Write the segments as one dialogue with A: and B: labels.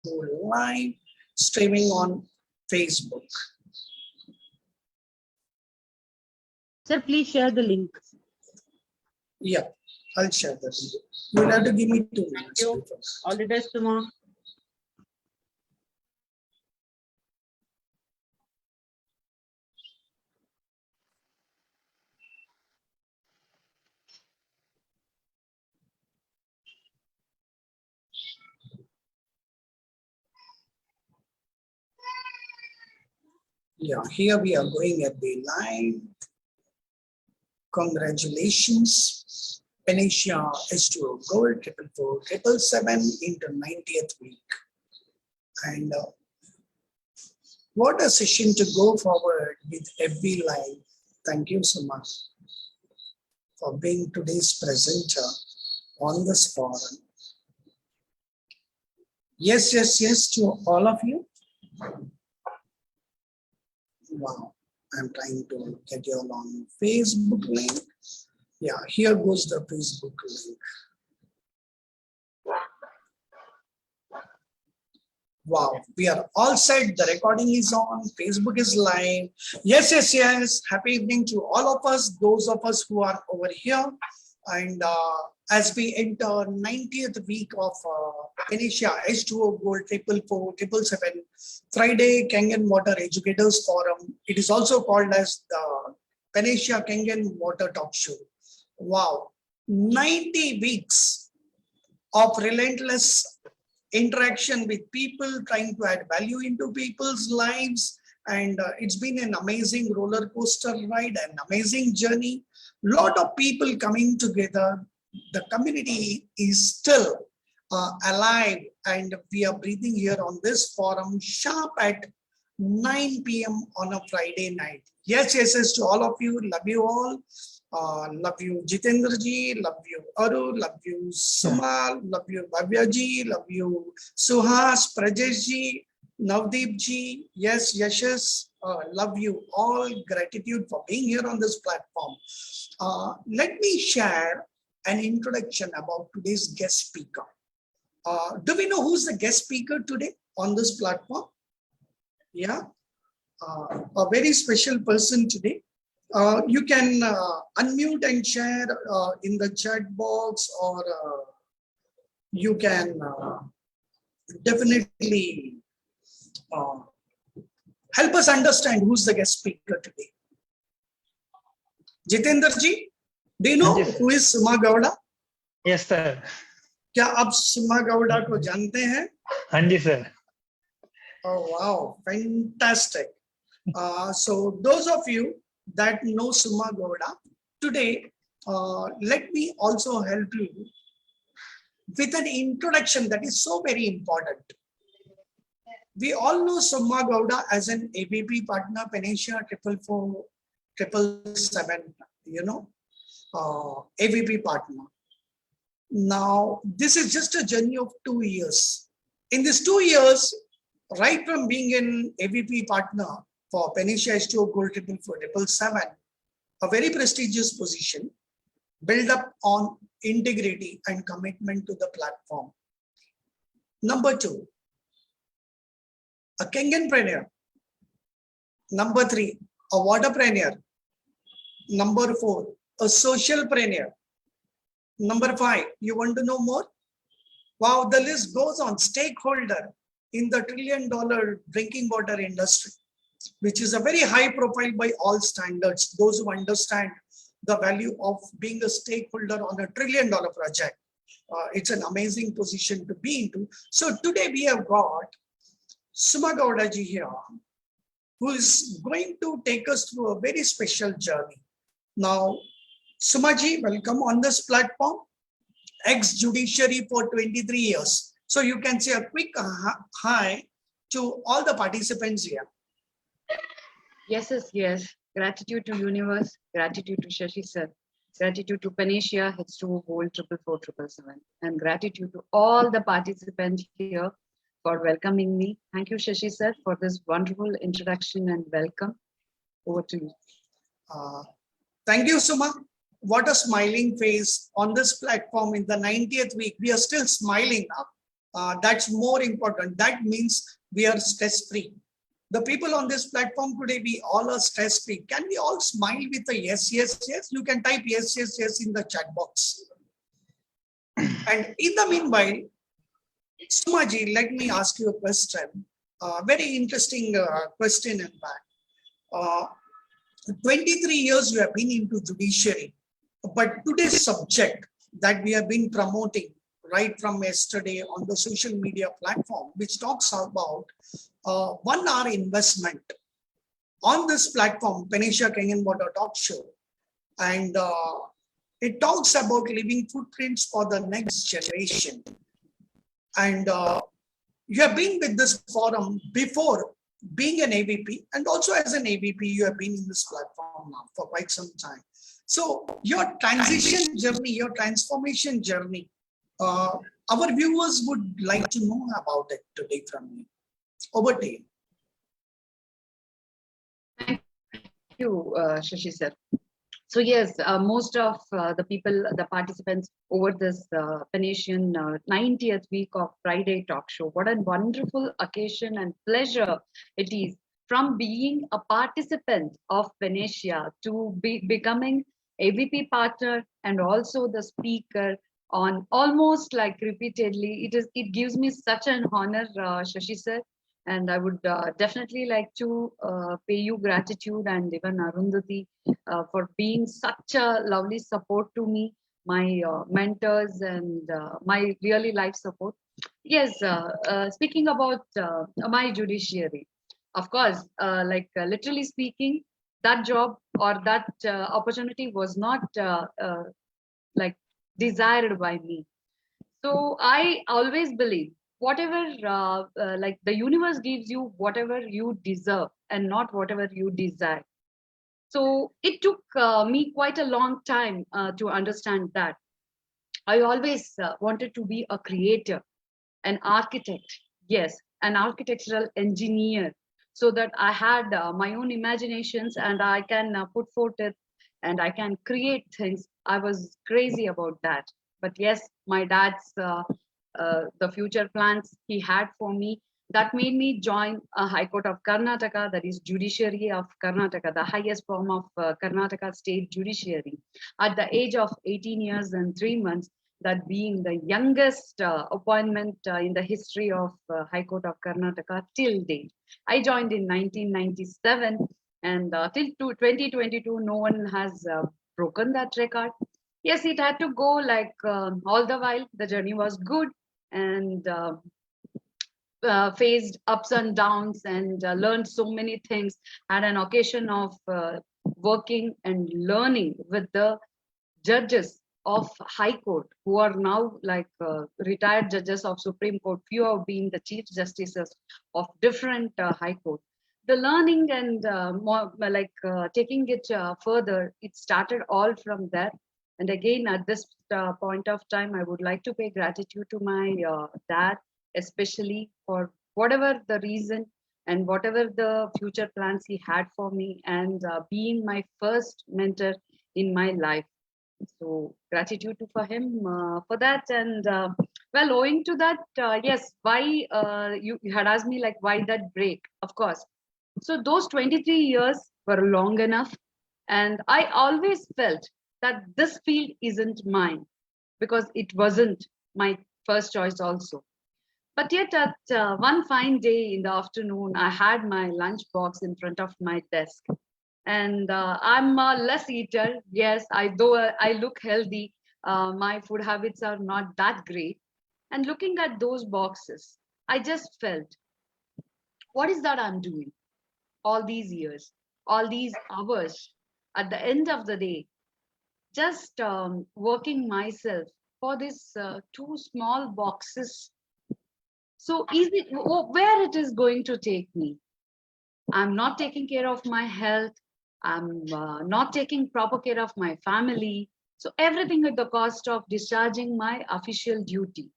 A: live streaming on Facebook.
B: Sir, please share the link.
A: Yeah, I'll share the link. You'll have to give me 2 minutes.
B: Thank you. All the best, Suma.
A: Yeah, here we are going at the live. Congratulations. Venetia S2O Gold 444 into 90th week. And what a session to go forward with FB Live. Thank you so much for being today's presenter on this forum. Yes, yes, yes to all of you. Wow, I'm trying to get you all on Facebook link. Yeah, here goes the Facebook link. Wow, we are all set. The recording is on. Facebook is live. Yes, yes, yes. Happy evening to all of us, those of us who are over here. And as we enter 90th week of Venetia H2O Gold 444 Friday Kangen Water Educators Forum. It is also called as the Venetia Kangen Water Talk Show. Wow, 90 weeks of relentless interaction with people, trying to add value into people's lives. And it's been an amazing roller coaster ride, an amazing journey. Lot of people coming together. The community is still alive, and we are breathing here on this forum sharp at 9 p.m. on a Friday night. Yes, yes, yes to all of you. Love you all. Love you Jitendra ji, love you Aru, love you Suma, love you Bhavya ji, love you Suhas, Prajesh ji, Navdeep ji. Yes, Yashas, love you all. Gratitude for being here on this platform. Let me share an introduction about today's guest speaker. Do we know who's the guest speaker today on this platform? Yeah, a very special person today. You can unmute and share in the chat box, or you can definitely help us understand who's the guest speaker today. Jitendra ji, do you know who is Suma Gowda?
C: Yes, sir.
A: क्या आप सुमा गौड़ा को जानते हैं?
C: हाँ जी sir.
A: Oh wow, fantastic. So those of you that know Suma Gowda, today let me also help you with an introduction that is so very important. We all know Suma Gowda as an AVP partner, Venetia 444 you know, AVP partner. Now, this is just a journey of 2 years. In these 2 years, right from being an AVP partner for Venetia H2O Gold 444 a very prestigious position, built up on integrity and commitment to the platform. Number 2, a Kangenpreneur. Number 3, a waterpreneur. Number 4, a socialpreneur. Number 5, you want to know more? Wow, the list goes on. Stakeholder in the $1 trillion drinking water industry, which is a very high profile by all standards. Those who understand the value of being a stakeholder on a $1 trillion project. It's an amazing position to be into. So today we have got Suma Gowda ji here, who is going to take us through a very special journey. Now, Suma ji, welcome on this platform. Ex-judiciary for 23 years. So you can say a quick hi to all the participants here.
B: Yes, yes, yes. Gratitude to universe, gratitude to Shashi sir, gratitude to Venetia H2O Gold 444 and gratitude to all the participants here for welcoming me. Thank you, Shashi sir, for this wonderful introduction and welcome. Over to you.
A: Thank you, Suma. What a smiling face on this platform in the 90th week. We are still smiling now. That's more important. That means we are stress free. The people on this platform today, we all are stress free. Can we all smile with a yes, yes, yes? You can type yes, yes, yes in the chat box. And in the meanwhile, Sumaji, let me ask you a question. Very interesting question, in fact. 23 years you have been into judiciary, but today's subject that we have been promoting right from yesterday on the social media platform, which talks about 1 hour investment on this platform, Panisha Kangen Talk Show. And it talks about leaving footprints for the next generation. And you have been with this forum before being an AVP, and also as an AVP, you have been in this platform now for quite some time. So your transition journey, your transformation journey, our viewers would like to know about it today from you. Over to you.
B: Thank you, Shashi sir. So yes, most of the people, the participants over this Venetian 90th week of Friday Talk Show, what a wonderful occasion and pleasure it is, from being a participant of Venetia to becoming AVP partner and also the speaker on almost like repeatedly. It gives me such an honor, Shashi sir. And I would definitely like to pay you gratitude, and even Arundhati for being such a lovely support to me, my mentors, and my really life support. Yes, speaking about my judiciary, of course, literally speaking, that job or that opportunity was not like desired by me. So I always believe whatever like the universe gives you whatever you deserve and not whatever you desire. So it took me quite a long time to understand that. I always wanted to be a creator, an architect, yes, an architectural engineer, so that I had my own imaginations and I can put forth it and I can create things. I was crazy about that. But yes, my dad's the future plans he had for me, that made me join a High Court of Karnataka, that is judiciary of Karnataka, the highest form of Karnataka state judiciary, at the age of 18 years and 3 months, that being the youngest appointment in the history of High Court of Karnataka till date. I joined in 1997, and till 2022, no one has broken that record. Yes, it had to go like all the while. The journey was good, and faced ups and downs, and learned so many things. Had an occasion of working and learning with the judges of High Court, who are now like retired judges of Supreme Court. Few have been the chief justices of different High Court. The learning and more like taking it further, it started all from there. And again, at this point of time, I would like to pay gratitude to my dad, especially for whatever the reason and whatever the future plans he had for me, and being my first mentor in my life. So gratitude for him for that. And well, owing to that, yes, why you had asked me like why that break? Of course. So those 23 years were long enough, and I always felt that this field isn't mine, because it wasn't my first choice also. But yet, at one fine day in the afternoon, I had my lunch box in front of my desk. And I'm a less eater. Yes, though I look healthy, my food habits are not that great. And looking at those boxes, I just felt, what is that I'm doing all these years, all these hours, at the end of the day, just working myself for these two small boxes. So is it where it is going to take me? I'm not taking care of my health. I'm not taking proper care of my family. So everything at the cost of discharging my official duty,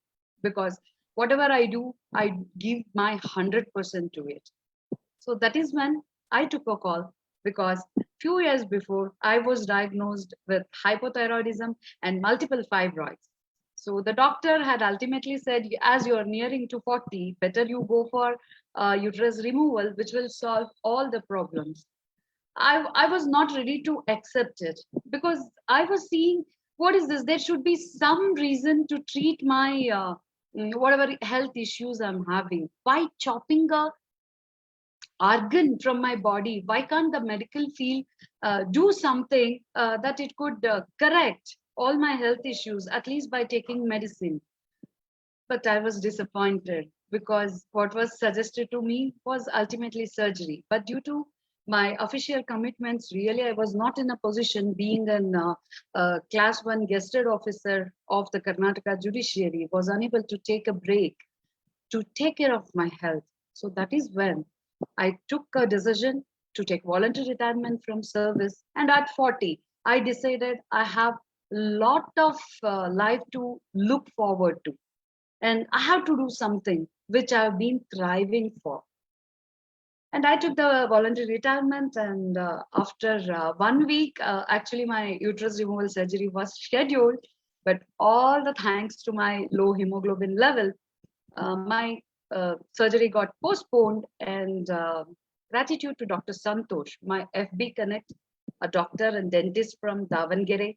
B: because whatever I do, I give my 100% to it. So that is when I took a call, because few years before I was diagnosed with hypothyroidism and multiple fibroids. So the doctor had ultimately said, as you're nearing to 40, better you go for uterus removal, which will solve all the problems. I was not ready to accept it because I was seeing, what is this? There should be some reason to treat my whatever health issues I'm having. Why chopping a organ from my body? Why can't the medical field do something that it could correct all my health issues, at least by taking medicine? But I was disappointed because what was suggested to me was ultimately surgery. But due to my official commitments, really, I was not in a position, being an class one gazetted officer of the Karnataka judiciary, was unable to take a break to take care of my health. So that is when I took a decision to take voluntary retirement from service. And at 40, I decided I have a lot of life to look forward to. And I have to do something which I've been thriving for. And I took the voluntary retirement. And after 1 week, actually, my uterus removal surgery was scheduled. But all the thanks to my low hemoglobin level, my surgery got postponed. And gratitude to Dr. Santosh, my FB Connect, a doctor and dentist from Davangere,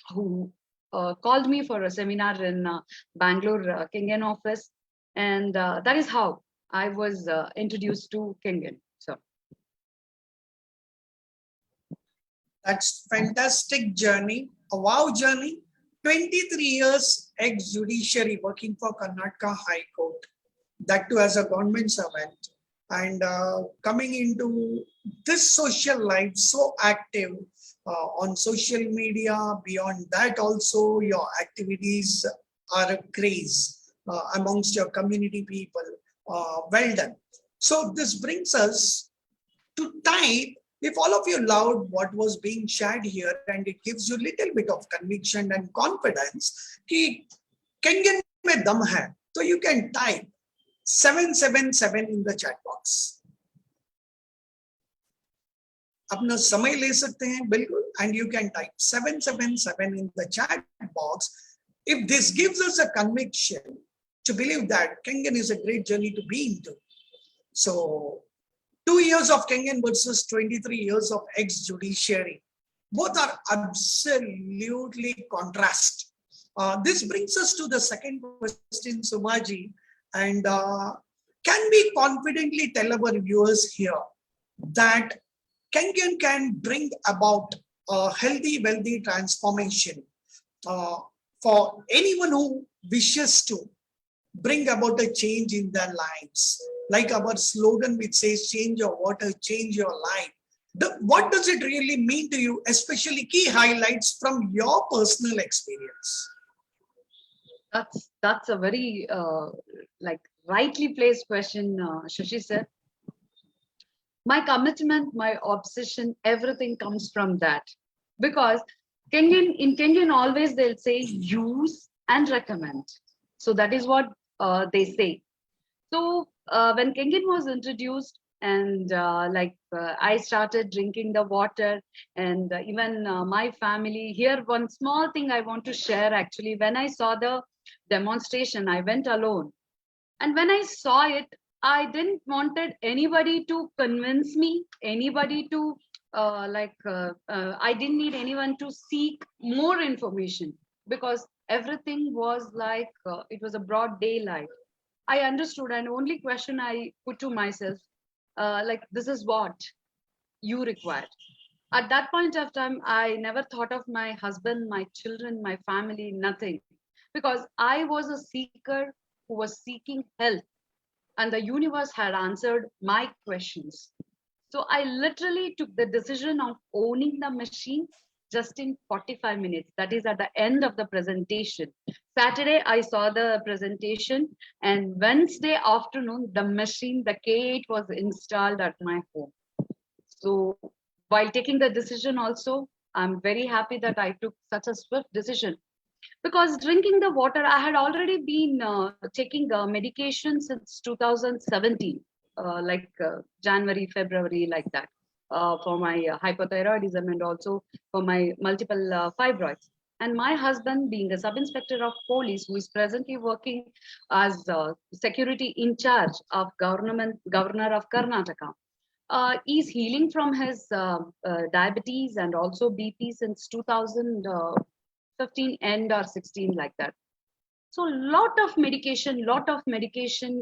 B: who called me for a seminar in Bangalore KANGEN office. And that is how I was introduced to KANGEN. So
A: That's fantastic journey, a wow journey. 23 years ex-judiciary working for Karnataka High Court, that too as a government servant, and coming into this social life so active on social media. Beyond that also, your activities are a craze amongst your community people. Well done. So this brings us to type, if all of you loved what was being shared here and it gives you a little bit of conviction and confidence कि Kengen में दम है, so you can type 777 in the chat box. अपना समय ले सकते हैं बिल्कुल, and you can type 777 in the chat box if this gives us a conviction to believe that Kengen is a great journey to be into. So 2 years of Kengen versus 23 years of ex-judiciary. Both are absolutely contrast. This brings us to the second question, Sumaji. And can we confidently tell our viewers here that Kengen can bring about a healthy, wealthy transformation for anyone who wishes to bring about a change in their lives? Like our slogan which says, change your water, change your life. What does it really mean to you, especially key highlights from your personal experience?
B: that's a very like rightly placed question, Shashi sir. My commitment, my obsession, everything comes from that. Because in Kenyan always they'll say use and recommend. So that is what they say. So when Kengen was introduced, and I started drinking the water, and even my family here, one small thing I want to share actually, when I saw the demonstration, I went alone. And when I saw it, I didn't wanted anybody to convince me, anybody to I didn't need anyone to seek more information, because everything was like it was a broad daylight. I understood, and only question I put to myself, this is what you require. At that point of time, I never thought of my husband, my children, my family, nothing, because I was a seeker who was seeking help, and the universe had answered my questions. So I literally took the decision of owning the machine just in 45 minutes. That is at the end of the presentation. Saturday, I saw the presentation, and Wednesday afternoon, the machine, the K8 was installed at my home. So while taking the decision also, I'm very happy that I took such a swift decision, because drinking the water, I had already been taking medication since 2017, January, February, like that, for my hypothyroidism, and also for my multiple fibroids. And my husband, being a sub-inspector of police, who is presently working as security in charge of governor of Karnataka, is healing from his diabetes and also BP since 2015 end or 16, like that. So lot of medication,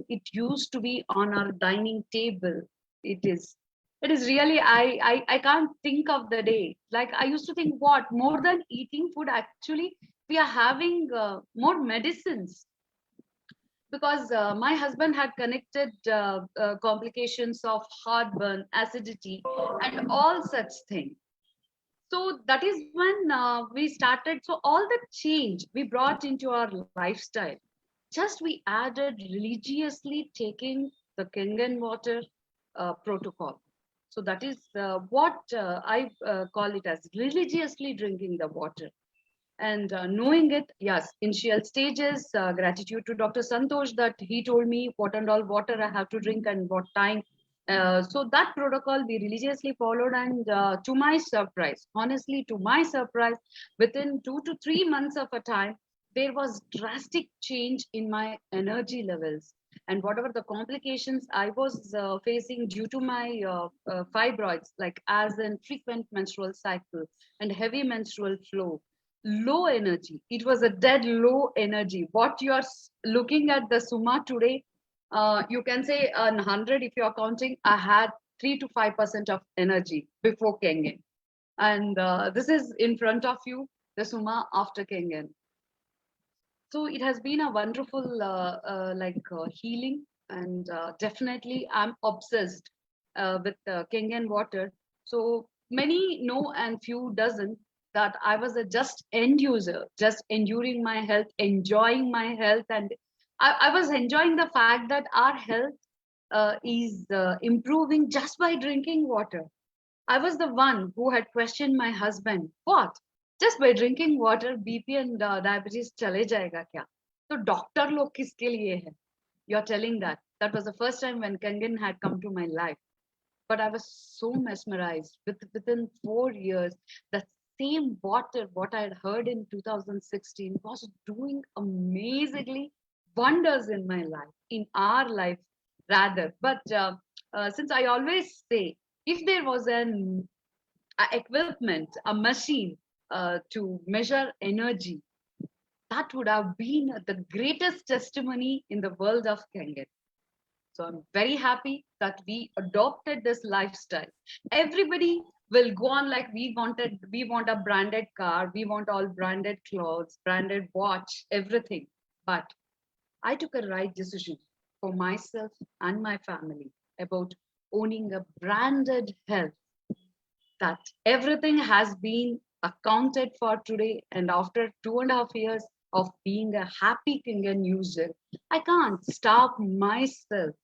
B: it used to be on our dining table. It is really, I can't think of the day. Like I used to think, what, more than eating food, actually, we are having more medicines, because my husband had connected complications of heartburn, acidity, and all such things. So that is when we started. So all the change we brought into our lifestyle, just we added religiously taking the Kangen water protocol. So that is what I call it as religiously drinking the water. And knowing it, yes, initial stages, gratitude to Dr. Santosh that he told me what and all water I have to drink and what time. So that protocol we religiously followed, and to my surprise, honestly, to my surprise, within 2 to 3 months of a time, there was drastic change in my energy levels. And whatever the complications I was facing due to my fibroids, like as in frequent menstrual cycle and heavy menstrual flow, low energy, it was a dead low energy. What you're looking at the SUMA today, you can say on 100, if you're counting, I had 3 to 5% of energy before Kangen. And this is in front of you, the SUMA after Kangen. So it has been a wonderful healing, and definitely I'm obsessed with Kangen water. So many know and few doesn't that I was a just end user, just enduring my health, enjoying my health, and I was enjoying the fact that our health is improving just by drinking water. I was the one who had questioned my husband, what? Just by drinking water, BP and diabetes chale jayega kya? So doctor log kiske liye hai? You're telling that. That was the first time when Kangen had come to my life. But I was so mesmerized. Within 4 years, the same water, what I had heard in 2016, was doing amazingly wonders in my life, in our life rather. But since I always say, if there was an equipment, a machine to measure energy, that would have been the greatest testimony in the world of Kangen. So I'm very happy that we adopted this lifestyle. Everybody will go on like we want a branded car, we want all branded clothes, branded watch, everything. But I took a right decision for myself and my family about owning a branded health, that everything has been accounted for today. And after 2.5 years of being a happy Kangen user, I can't stop myself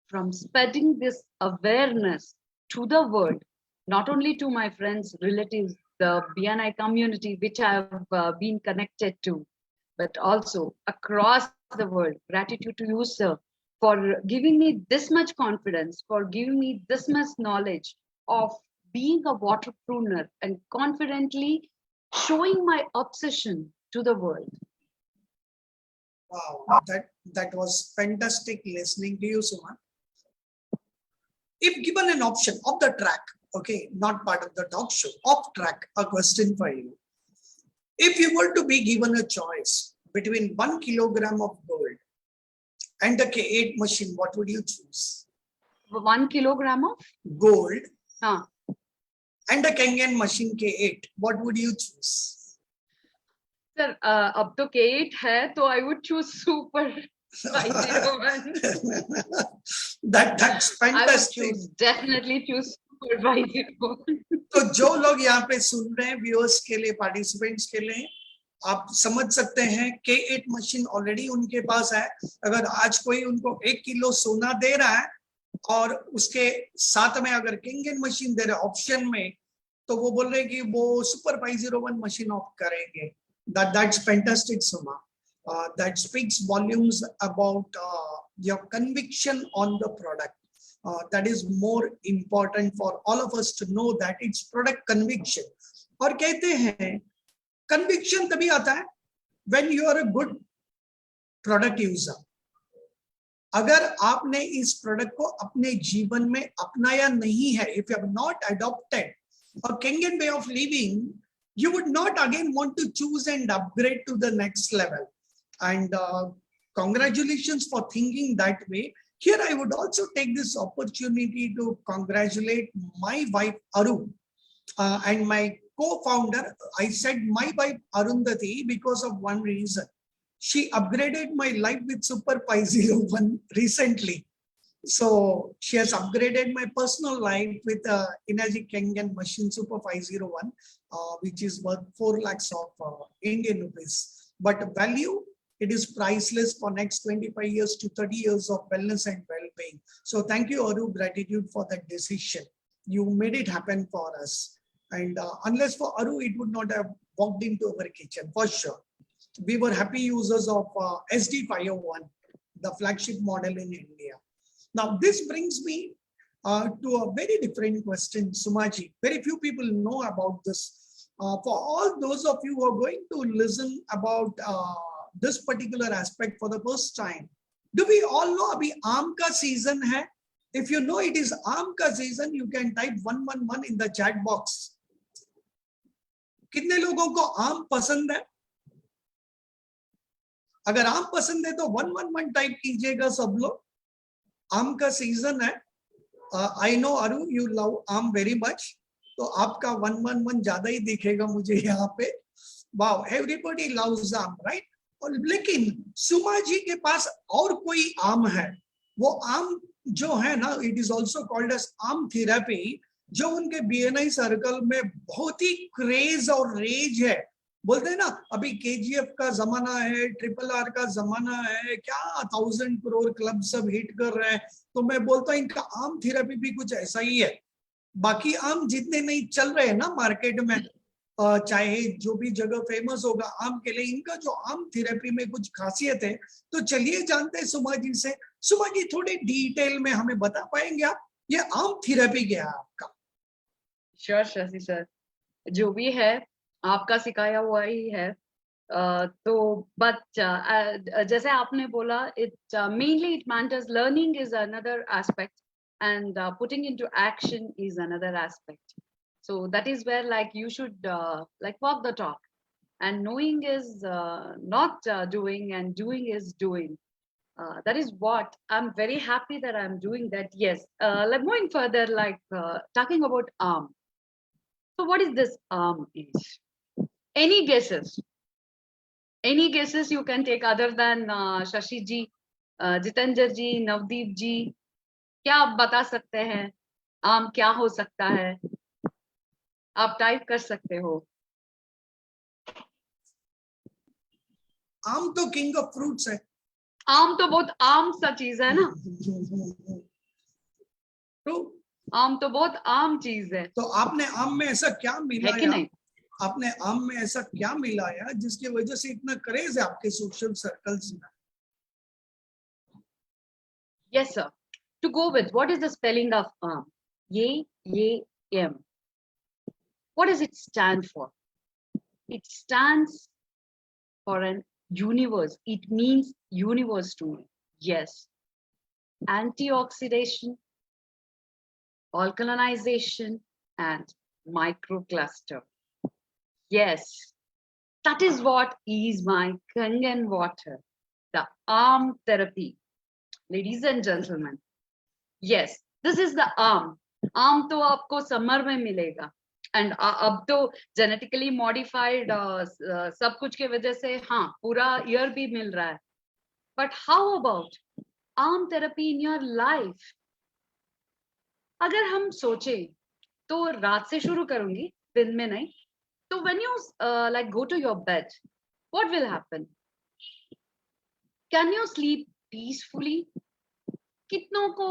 B: from spreading this awareness to the world, not only to my friends, relatives, the BNI community, which I have been connected to, but also across the world. Gratitude to you, sir, for giving me this much confidence, for giving me this much knowledge of being a waterpreneur and confidently showing my obsession to the world.
A: Wow, that was fantastic listening to you, Suma. If given an option of the track, okay, not part of the talk show, off track, a question for you. If you were to be given a choice between 1 kilogram of gold and the K8 machine, what would you choose?
B: 1 kilogram of
A: gold
B: and
A: the Kangen machine K8, what would you choose?
B: Sir, अब तो K8 है, तो I would choose Super 501.
A: That's fantastic.
B: I would definitely choose Super 501.
A: तो जो लोग यहाँ पे सुन रहे हैं, व्यूअर्स के लिए, पार्टिसिपेंट्स के लिए, आप समझ सकते हैं K8 मशीन ऑलरेडी उनके पास है. अगर आज कोई उनको 1 किलो सोना दे रहा है और उसके साथ में अगर Kangen मशीन दे रहे ऑप्शन में, तो वो बोल रहे हैं कि वो सुपर 501 मशीन ऑफ करेंगे. That's fantastic, Suma. That speaks volumes about your conviction on the product. That is more important for all of us to know that it's product conviction. और कहते हैं कन्विक्शन तभी आता है when you are a good product user. अगर आपने इस product को अपने जीवन में अपनाया नहीं है, if you have not adopted a Kengen way of living, you would not again want to choose and upgrade to the next level. And congratulations for thinking that way. Here I would also take this opportunity to congratulate my wife Aru and my co-founder. I said my wife Arundhati because of one reason. She upgraded my life with Super Pi 01 recently. So she has upgraded my personal life with Energy Kangen machine Super 501, which is worth 4 lakhs of Indian rupees. But value, it is priceless for next 25 years to 30 years of wellness and well-being. So thank you, Aru, gratitude for that decision. You made it happen for us. And unless for Aru, it would not have walked into our kitchen, for sure. We were happy users of SD501, the flagship model in India. Now, this brings me to a very different question, Sumaji. Very few people know about this. For all those of you who are going to listen about this particular aspect for the first time, do we all know abhi aam ka season hai? If you know it is aam ka season, you can type 111 in the chat box. कितने लोगों को आम पसंद है? अगर आम पसंद है तो 111 टाइप कीजिएगा सब लोग. आम का सीजन है. आई नो अरु यू लव आम वेरी मच, तो आपका 111 ज्यादा ही दिखेगा मुझे यहाँ पे. वाओ, एवरीबॉडी लव्स आम, राइट? और लेकिन सुमा जी के पास और कोई आम है. वो आम जो है ना, it is also called as आम थेरेपी, जो उनके BNI सर्कल में बहुत ही क्रेज और रेज है. बोलते हैं ना, अभी KGF का जमाना है, RRR का जमाना है, क्या 1000 करोड़ क्लब सब हिट कर रहे हैं. तो मैं बोलता हूँ इनका आम थेरेपी भी कुछ ऐसा ही है. बाकी आम जितने नहीं चल रहे हैं ना मार्केट में, चाहे जो भी जगह फेमस होगा आम के लिए, इनका जो आम थेरेपी में कुछ खासियत है. तो चलिए जानते हैं सुमा जी से. सुमा जी, थोड़े डिटेल में हमें बता पाएंगे आप, ये आम थेरेपी क्या है आपका?
B: श्योर शशि सर, जो भी है आपका सिखाया हुआ ही है. तो बट जैसे आपने बोला, it mainly it matters, learning is another aspect and putting into action is another aspect. So that is where like you should like walk the talk, and knowing is not doing, and doing is doing. That is what I'm very happy that I'm doing that. Yes, like moving further, like talking about arm. So what is this arm is? Any guesses? Any guesses you can take other than Shashi ji, Jitendra ji, Navdeep ji? क्या आप बता सकते हैं आम क्या हो सकता है? आप टाइप कर सकते हो.
A: आम तो किंग ऑफ फ्रूट्स है.
B: आम तो बहुत आम सा चीज है ना.
A: तो
B: आम तो बहुत आम चीज है.
A: तो आपने आम में ऐसा क्या
B: है कि
A: मिलाया?
B: नहीं?
A: आपने आम में ऐसा क्या मिलाया जिसकी वजह से इतना क्रेज है आपके सोशल सर्कल्स में?
B: Yes sir. To go with, what is the spelling of arm? M. What does it stand for? It stands for an universe. It means universe to me. Yes. Antioxidation, alkalinization, and microcluster. Yes. That is what is my Kangen water, the arm therapy. Ladies and gentlemen, yes, this is the arm. आम तो आपको summer में मिलेगा, and अब तो genetically modified सब कुछ के वजह से हाँ पूरा ईयर भी मिल रहा है. बट हाउ अबाउट आम थेरेपी इन योर लाइफ? अगर हम सोचें तो रात से शुरू करूंगी, दिन में नहीं. तो when you like go to your bed, what will happen? Can you sleep peacefully? कितनों को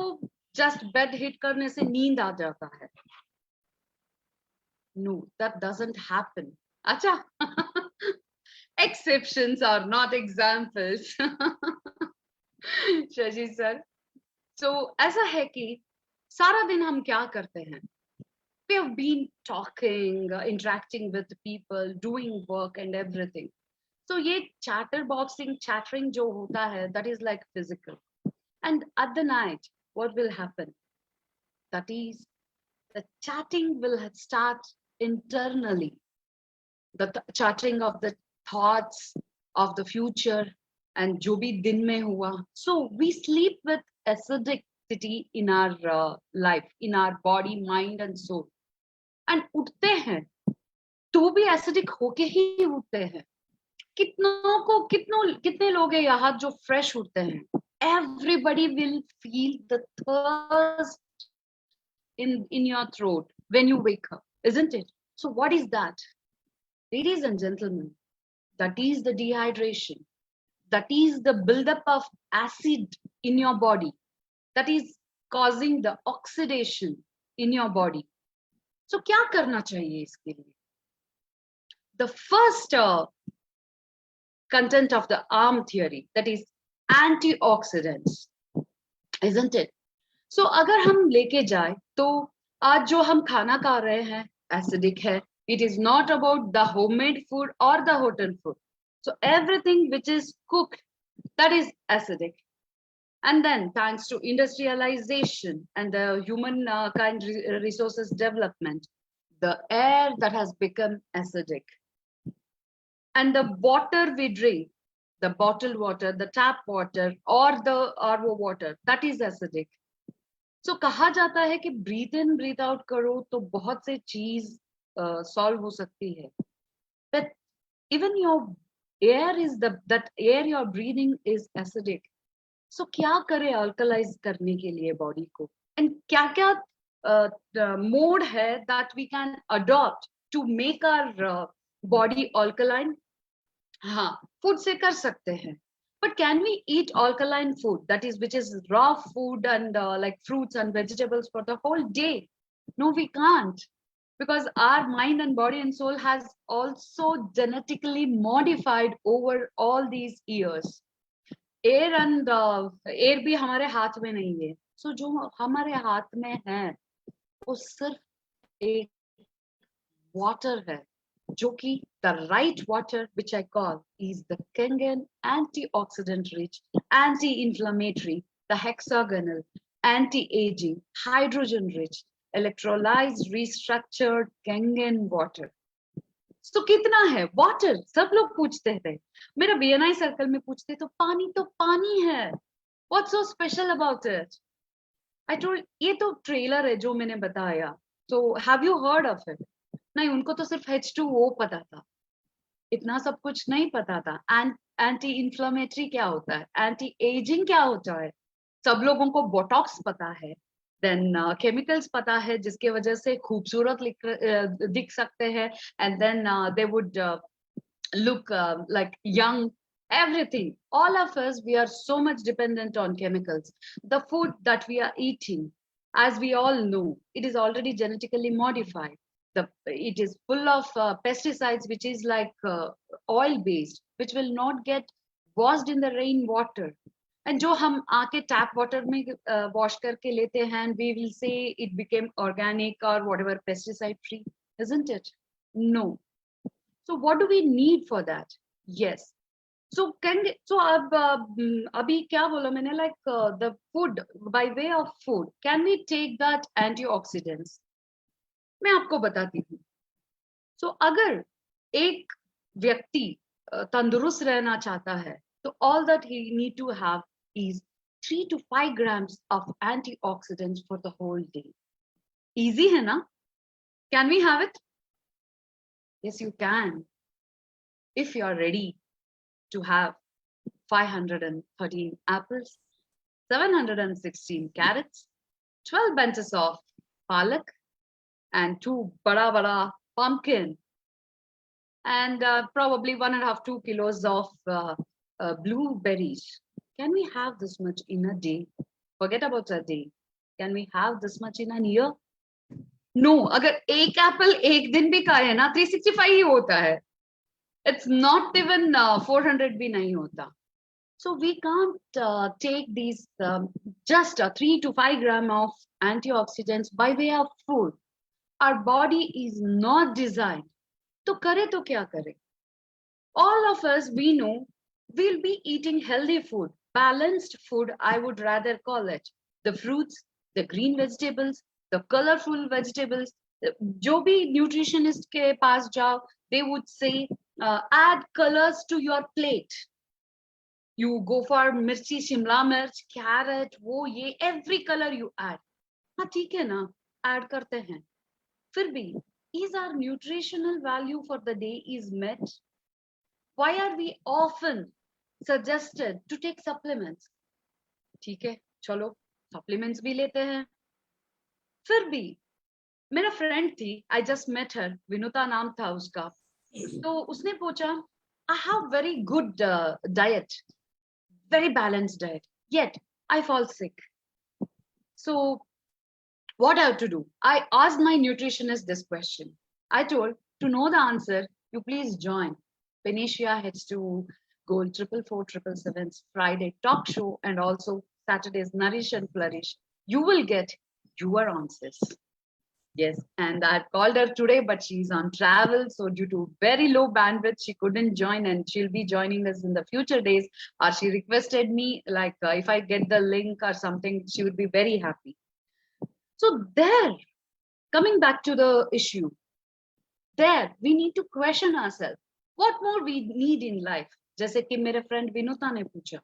B: जस्ट बेड हिट करने से नींद आ जाता है? No, that doesn't happen. अच्छा, exceptions are not examples. Shashi sir, so ऐसा है कि सारा दिन हम क्या करते हैं? we have been talking, interacting with people, doing work and everything. So ये chattering जो होता है, that is like physical. And at the night, what will happen? That is, the chatting will start internally. The chatting of the thoughts of the future and जो भी दिन में हुआ. So we sleep with acidicity in our life, in our body, mind and soul. And उठते हैं तो भी acidic होके ही उठते हैं. कितने लोग हैं यहाँ जो fresh उठते हैं? Everybody will feel the thirst in your throat when you wake up, isn't it? So what is that? Ladies and gentlemen, that is the dehydration. That is the buildup of acid in your body. That is causing the oxidation in your body. So क्या करना चाहिए इसके लिए? The first content of the ARM theory, that is antioxidants, isn't it? So अगर हम लेके जाए तो आज जो हम खाना खा रहे हैं acidic है. It is not about the homemade food or the hotel food. So everything which is cooked, that is acidic. And then thanks to industrialization and the human kind resources development, the air that has become acidic. And the water we drink, the bottled water, the tap water or the RO water, that is acidic. So कहा जाता है कि breathe in, breathe out करो तो बहुत से चीज solve हो सकती है. But even your air is that air you're breathing is acidic. So क्या करे alkalize करने के लिए body को? And क्या mode है that we can adopt to make our body alkaline? हाँ, food से कर सकते हैं. But can we eat alkaline food, that is, which is raw food and like fruits and vegetables for the whole day? No, we can't, because our mind and body and soul has also genetically modified over all these years. Air and air भी हमारे हाथ में नहीं है. So जो हमारे हाथ में है, वो सिर्फ एक water है, जो कि the right water, which I call is the KANGEN antioxidant rich, anti-inflammatory, the hexagonal, anti-aging, hydrogen rich, electrolyzed, restructured KANGEN water. So कितना है water? सब लोग पूछते थे. मेरा BNI सर्कल में पूछते तो पानी है. What's so special about it? I told ये तो ट्रेलर है जो मैंने बताया. So have you heard of it? नहीं, उनको तो सिर्फ H2O पता था. इतना सब कुछ नहीं पता था. एंटी इन्फ्लेमेटरी क्या होता है, एंटी एजिंग क्या होता है, सब लोगों को बोटॉक्स पता है. देन केमिकल्स पता है जिसके वजह से खूबसूरत दिख सकते हैं. And then they would look like young, everything. All of us, we are so much dependent on chemicals. The food that we are eating, as we all know, it is already genetically modified. It is full of pesticides, which is like oil based, which will not get washed in the rain water. And जो हम आके tap water में wash करके लेते हैं, and we will say it became organic or whatever, pesticide free, isn't it? No. So what do we need for that? Yes. So अब अभी क्या बोला मैंने, like the food, by way of food, can we take that antioxidants? मैं आपको बताती हूँ. So अगर एक व्यक्ति तंदुरुस्त रहना चाहता है, तो all that he need to have is 3 to 5 grams of antioxidants for the whole day. Easy है ना? Can we have it? Yes, you can. If you are ready to have 513 apples, 716 carrots, 12 bunches of palak, and 2 bada pumpkin, and probably 1.5-2 kilos of blueberries. Can we have this much in a day? Forget about a day. Can we have this much in a year? No. अगर एक Apple एक दिन भी खाए ना, 365 ही होता है. It's not even 400 भी नहीं होता. So we can't take these just 3 to 5 grams of antioxidants by way of food. our body is not designed. तो करे तो क्या करे? All of us, we know, we'll be eating healthy food, balanced food, I would rather call it. The fruits, the green vegetables, the colorful vegetables. जो भी nutritionist के पास जाओ, they would say, add colors to your plate. You go for mirchi, shimla mirch, carrot, वो ये, every color you add. हाँ ठीक है ना, add करते हैं. फिर भी, is our nutritional value for the day is met? Why are we often suggested to take supplements? ठीक है, चलो supplements भी लेते हैं. फिर भी मेरा friend थी, I just met her, Vinuta नाम था उसका. तो उसने पूछा, I have very good diet, very balanced diet, yet I fall sick. So what I have to do? I asked my nutritionist this question. I told, to know the answer, you please join Venetia heads to Gold 44477's Friday talk show and also Saturday's Nourish and Flourish. You will get your answers. Yes, and I called her today, but she's on travel. So due to very low bandwidth, she couldn't join and she'll be joining us in the future days. Or she requested me, like if I get the link or something, she would be very happy. So there, coming back to the issue, there we need to question ourselves. What more we need in life? जैसे कि मेरे friend Vinuta ने पूछा.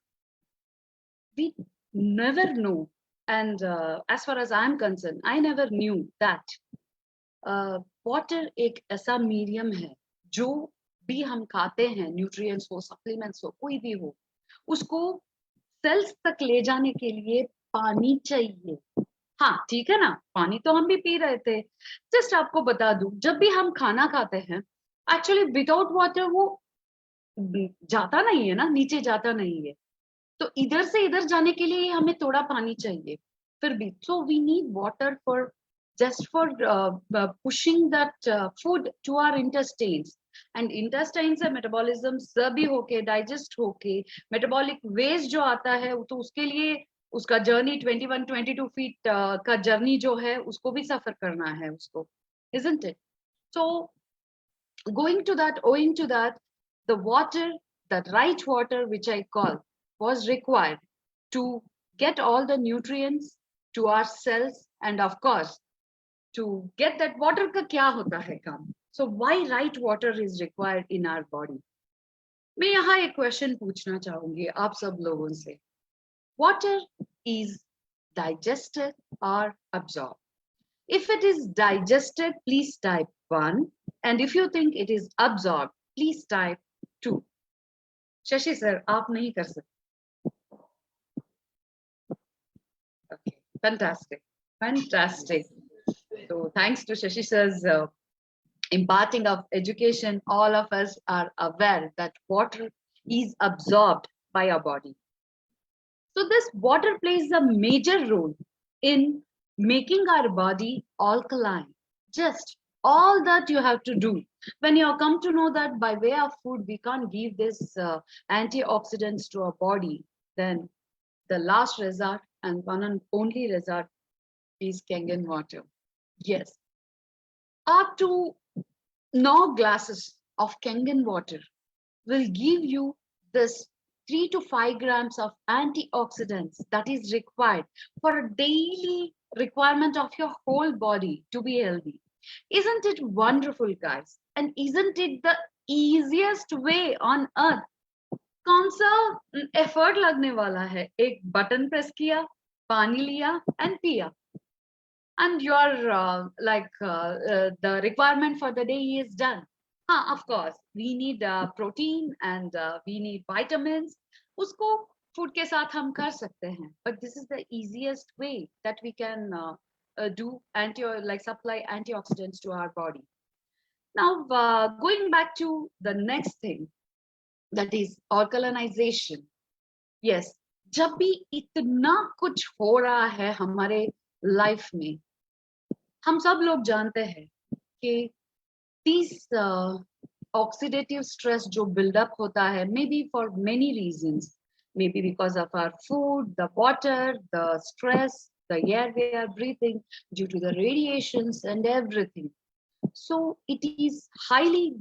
B: We never know. And as far as I'm concerned, I never knew that water एक ऐसा medium है जो भी हम खाते हैं, nutrients हो, supplements हो, कोई भी हो, उसको cells तक ले जाने के लिए पानी चाहिए. हाँ ठीक है ना, पानी तो हम भी पी रहे थे. जस्ट आपको बता दूं, जब भी हम खाना खाते हैं, एक्चुअली विदाउट वाटर वो जाता नहीं है ना, नीचे जाता नहीं है. तो इधर से इधर जाने के लिए हमें थोड़ा पानी चाहिए. फिर भी so we need water for just for pushing that food to our intestines. And intestine से मेटाबॉलिज्म सभी होके, डाइजेस्ट होके, मेटाबॉलिक वेस्ट जो आता है तो उसके लिए उसका जर्नी 21-22 फीट का जर्नी जो है उसको भी सफर करना है उसको, isn't it? So going to that, owing to that, the water, that right water which I call, was required to get all the nutrients to our cells and of course to get that water का क्या होता है काम. So why right water is required in our body? मैं यहाँ एक question पूछना चाहूंगी आप सब लोगों से. Water is digested or absorbed? If it is digested, please type 1. And if you think it is absorbed, please type 2. Shashi sir, आप नहीं कर सकते. Okay, fantastic, fantastic. So thanks to Shashi sir's imparting of education, all of us are aware that water is absorbed by our body. So this water plays a major role in making our body alkaline. Just all that you have to do. When you come to know that by way of food, we can't give this antioxidants to our body, then the last resort and one and only resort is Kangen water. Yes. Up to 9 glasses of Kangen water will give you this 3 to 5 grams of antioxidants that is required for a daily requirement of your whole body to be healthy. Isn't it wonderful, guys? And isn't it the easiest way on earth? कौन सा effort लगने वाला है? एक button press किया, पानी लिया and पिया. And your the requirement for the day is done. Of course, we need protein and we need vitamins. Usko food ke saath hum kar sakte hain. But this is the easiest way that we can do supply antioxidants to our body. Now, going back to the next thing, that is alkalinization. Yes, जब भी इतना कुछ हो रहा है हमारे life में, हम सब लोग जानते हैं कि these oxidative stress जो build up होता है, maybe for many reasons, maybe because of our food, the water, the stress, the air we are breathing, due to the radiations and everything. So it is highly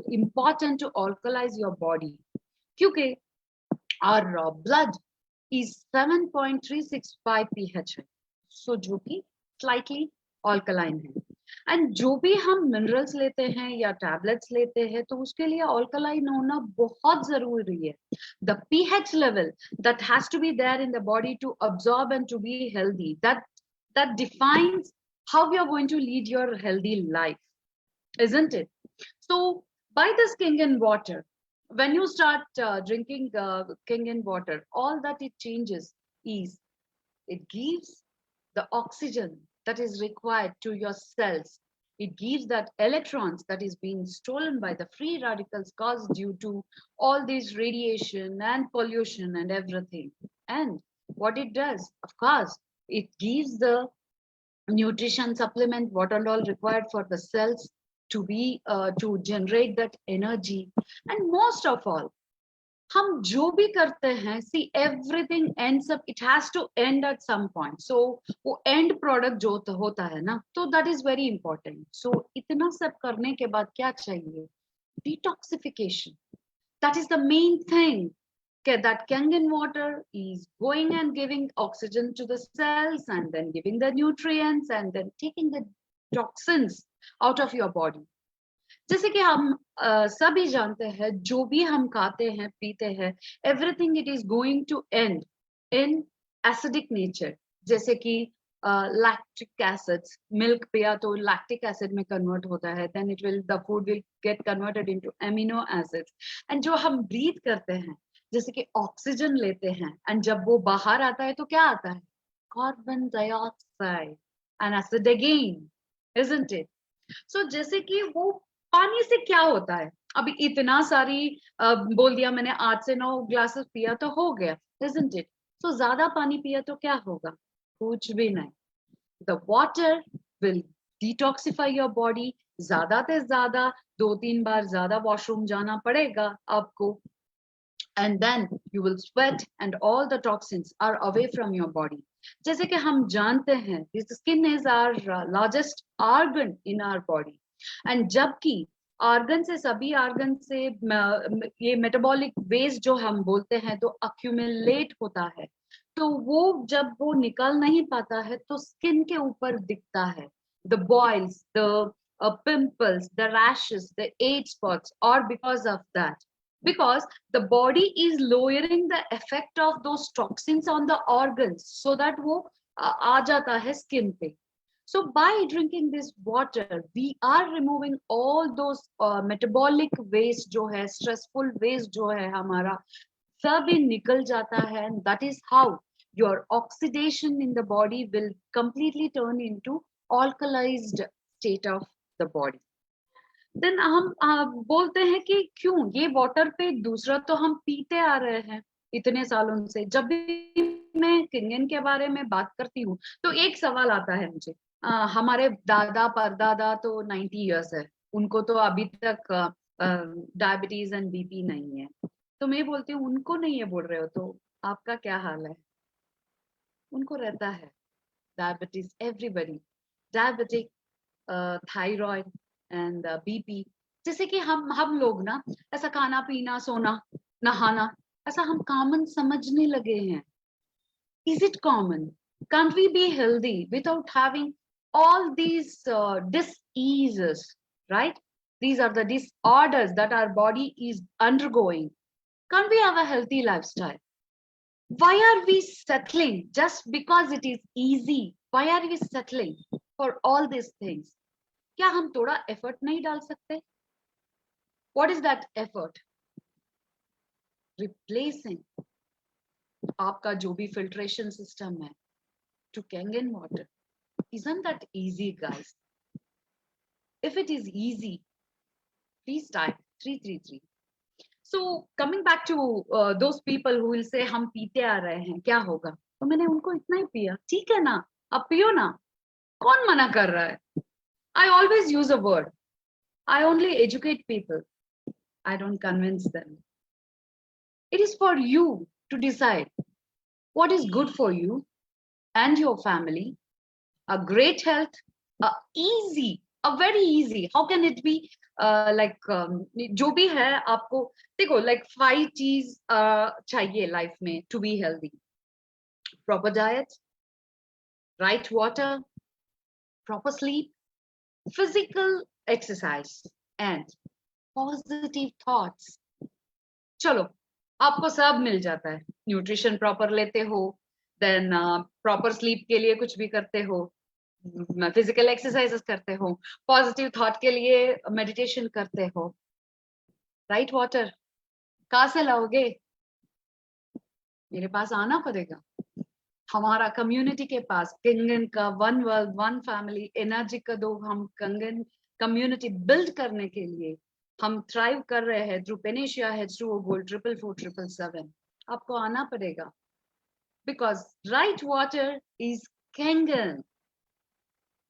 B: important to alkalize your body. क्योंकि our blood is 7.365 pH है, so जो कि slightly alkaline है. And जो भी हम minerals लेते हैं या टैबलेट्स लेते हैं तो उसके लिए अल्कलाइन होना बहुत जरूरी है. The pH level that has to be there in the body to absorb and to be healthy, that defines how you are going to lead your healthy life, isn't it? So by this Kangen water, when you start drinking Kangen water, all that it changes is it gives the oxygen that is required to your cells. It gives that electrons that is being stolen by the free radicals caused due to all this radiation and pollution and everything. And what it does, of course, it gives the nutrition supplement, what and all required for the cells to be to generate that energy. And most of all, हम जो भी करते हैं, see everything ends up, it has to end at some point. So वो end product जो होता है ना, तो that is very important. So इतना सब करने के बाद क्या चाहिए? Detoxification. That is the main thing. Okay, that Kangen water is going and giving oxygen to the cells and then giving the nutrients and then taking the toxins out of your body. जैसे कि हम सभी जानते हैं, जो भी हम खाते हैं पीते हैं, everything it is going to end in acidic nature. जैसे कि लैक्टिक एसिड्स, मिल्क पिया तो लैक्टिक एसिड में कन्वर्ट होता है, then it will, the food will get converted into amino acids. And जो हम ब्रीथ करते हैं, जैसे कि ऑक्सीजन लेते हैं, एंड जब वो बाहर आता है तो क्या आता है? Carbon dioxide and acid again, isn't it? So जैसे कि वो पानी से क्या होता है, अभी इतना सारी बोल दिया मैंने, 8 से 9 ग्लासेस पिया तो हो गया, isn't it? So ज्यादा पानी पिया तो क्या होगा? कुछ भी नहीं. The water will detoxify your body. ज्यादा से ज्यादा 2-3 बार ज्यादा वॉशरूम जाना पड़ेगा आपको, and then you will sweat and all the toxins are away from your body. जैसे कि हम जानते हैं, the skin is our largest organ in our body. And जबकि ऑर्गन से, सभी ऑर्गन से ये मेटाबॉलिक वेस्ट जो हम बोलते हैं तो अक्यूमुलेट होता है, तो वो जब वो निकल नहीं पाता है तो स्किन के ऊपर दिखता है. The boils, the pimples, the rashes, the age spots, और because of that, because the body is lowering the effect of those toxins on the organs so that वो आ जाता है स्किन पे. So by drinking this water, we are removing all those metabolic waste जो है, stressful waste जो है हमारा, सब ही निकल जाता है. And that is how your oxidation in the body will completely turn into alkalized state of the body. Then हम बोलते हैं कि क्यों ये वाटर पे, दूसरा तो हम पीते आ रहे हैं इतने सालों से. जब भी मैं किंगन के बारे में बात करती हूँ तो एक सवाल आता है मुझे, हमारे दादा परदादा तो 90 इयर्स है, उनको तो अभी तक डायबिटीज एंड बीपी नहीं है. तो मैं बोलती हूँ उनको नहीं है बोल रहे हो तो आपका क्या हाल है? उनको रहता है diabetes, everybody diabetic, thyroid and BP. जैसे कि हम लोग ना ऐसा खाना पीना सोना नहाना ऐसा हम कॉमन समझने लगे हैं. Is it common? Can't we be healthy without having all these diseases, right? These are the disorders that our body is undergoing. Can't we have a healthy lifestyle? Why are we settling just because it is easy? Why are we settling for all these things? क्या हम थोड़ा effort नहीं डाल सकते? What is that effort? Replacing आपका जो भी filtration system है to Kangen water. Isn't that easy, guys? If it is easy, please type 333. So coming back to those people who will say हम पीते आ रहे हैं, क्या होगा? तो मैंने उनको इतना ही पिया, ठीक है ना, अब पियो ना, कौन मना कर रहा है? I always use a word. I only educate people. I don't convince them. It is for you to decide what is good for you and your family, a great health, a very easy. How can it be जो भी है आपको देखो like 5 चीज चाहिए life में to be healthy. Proper diet, right water, proper sleep, physical exercise, and positive thoughts. चलो आपको सब मिल जाता है. न्यूट्रिशन प्रॉपर लेते हो, देन प्रॉपर स्लीप के लिए कुछ भी करते हो, फिजिकल एक्सरसाइजेस करते हो, पॉजिटिव थॉट के लिए मेडिटेशन करते हो, राइट वाटर कहाँ से लाओगे? मेरे पास आना पड़ेगा. हमारा कम्युनिटी के पास कंगन का one world one family energy का दो हम कंगन कम्युनिटी बिल्ड करने के लिए हम थ्राइव कर रहे हैं थ्रू पेनेशिया H2O गोल्ड 44477. आपको आना पड़ेगा बिकॉज राइट वाटर इज कंगन.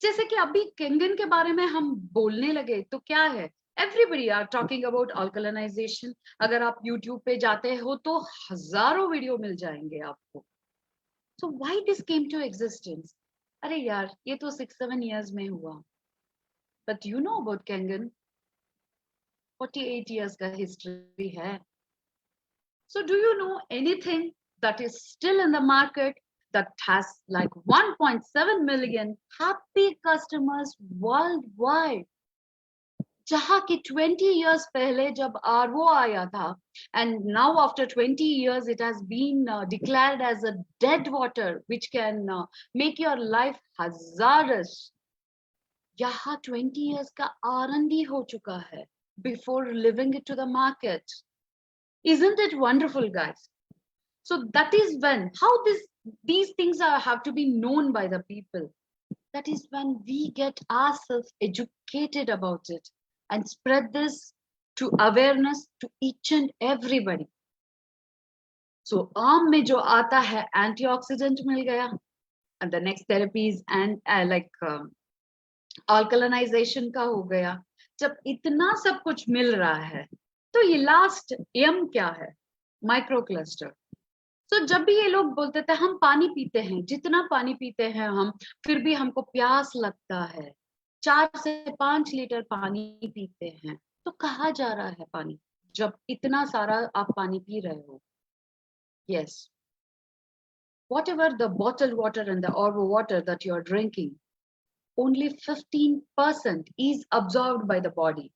B: जैसे कि अभी कंगन के बारे में हम बोलने लगे तो क्या है, एवरीबडी आर टॉकिंग अबाउट अल्कलाइजेशन. अगर आप यूट्यूब पे जाते हो तो हजारों वीडियो मिल जाएंगे आपको. So why this came to existence? अरे यार ये तो 6-7 years में हुआ. But you know about Kangen? 48 years का history है. So do you know anything that is still in the market that has like 1.7 million happy customers worldwide? जहाँ की 20 years पहले जब RO आया था, and now after 20 years it has been declared as a dead water which can make your life hazardous. यहाँ 20 years का R&D हो चुका है before leaving it to the market. Isn't it wonderful, guys? So that is when these things have to be known by the people. That is when we get ourselves educated about it and spread this to awareness to each and everybody. So आम में जो आता है antioxidant मिल गया, and the next therapies and alkalinization का हो गया. जब इतना सब कुछ मिल रहा है तो ये लास्ट M क्या है? माइक्रोक्लस्टर. तो जब भी ये लोग बोलते थे हम पानी पीते हैं, जितना पानी पीते हैं हम, फिर भी हमको प्यास लगता है, 4 से 5 लीटर पानी पीते हैं, तो कहाँ जा रहा है पानी जब इतना सारा आप पानी पी रहे हो? Yes, whatever the bottled water and the RO water that you are drinking, only 15% is absorbed by the body.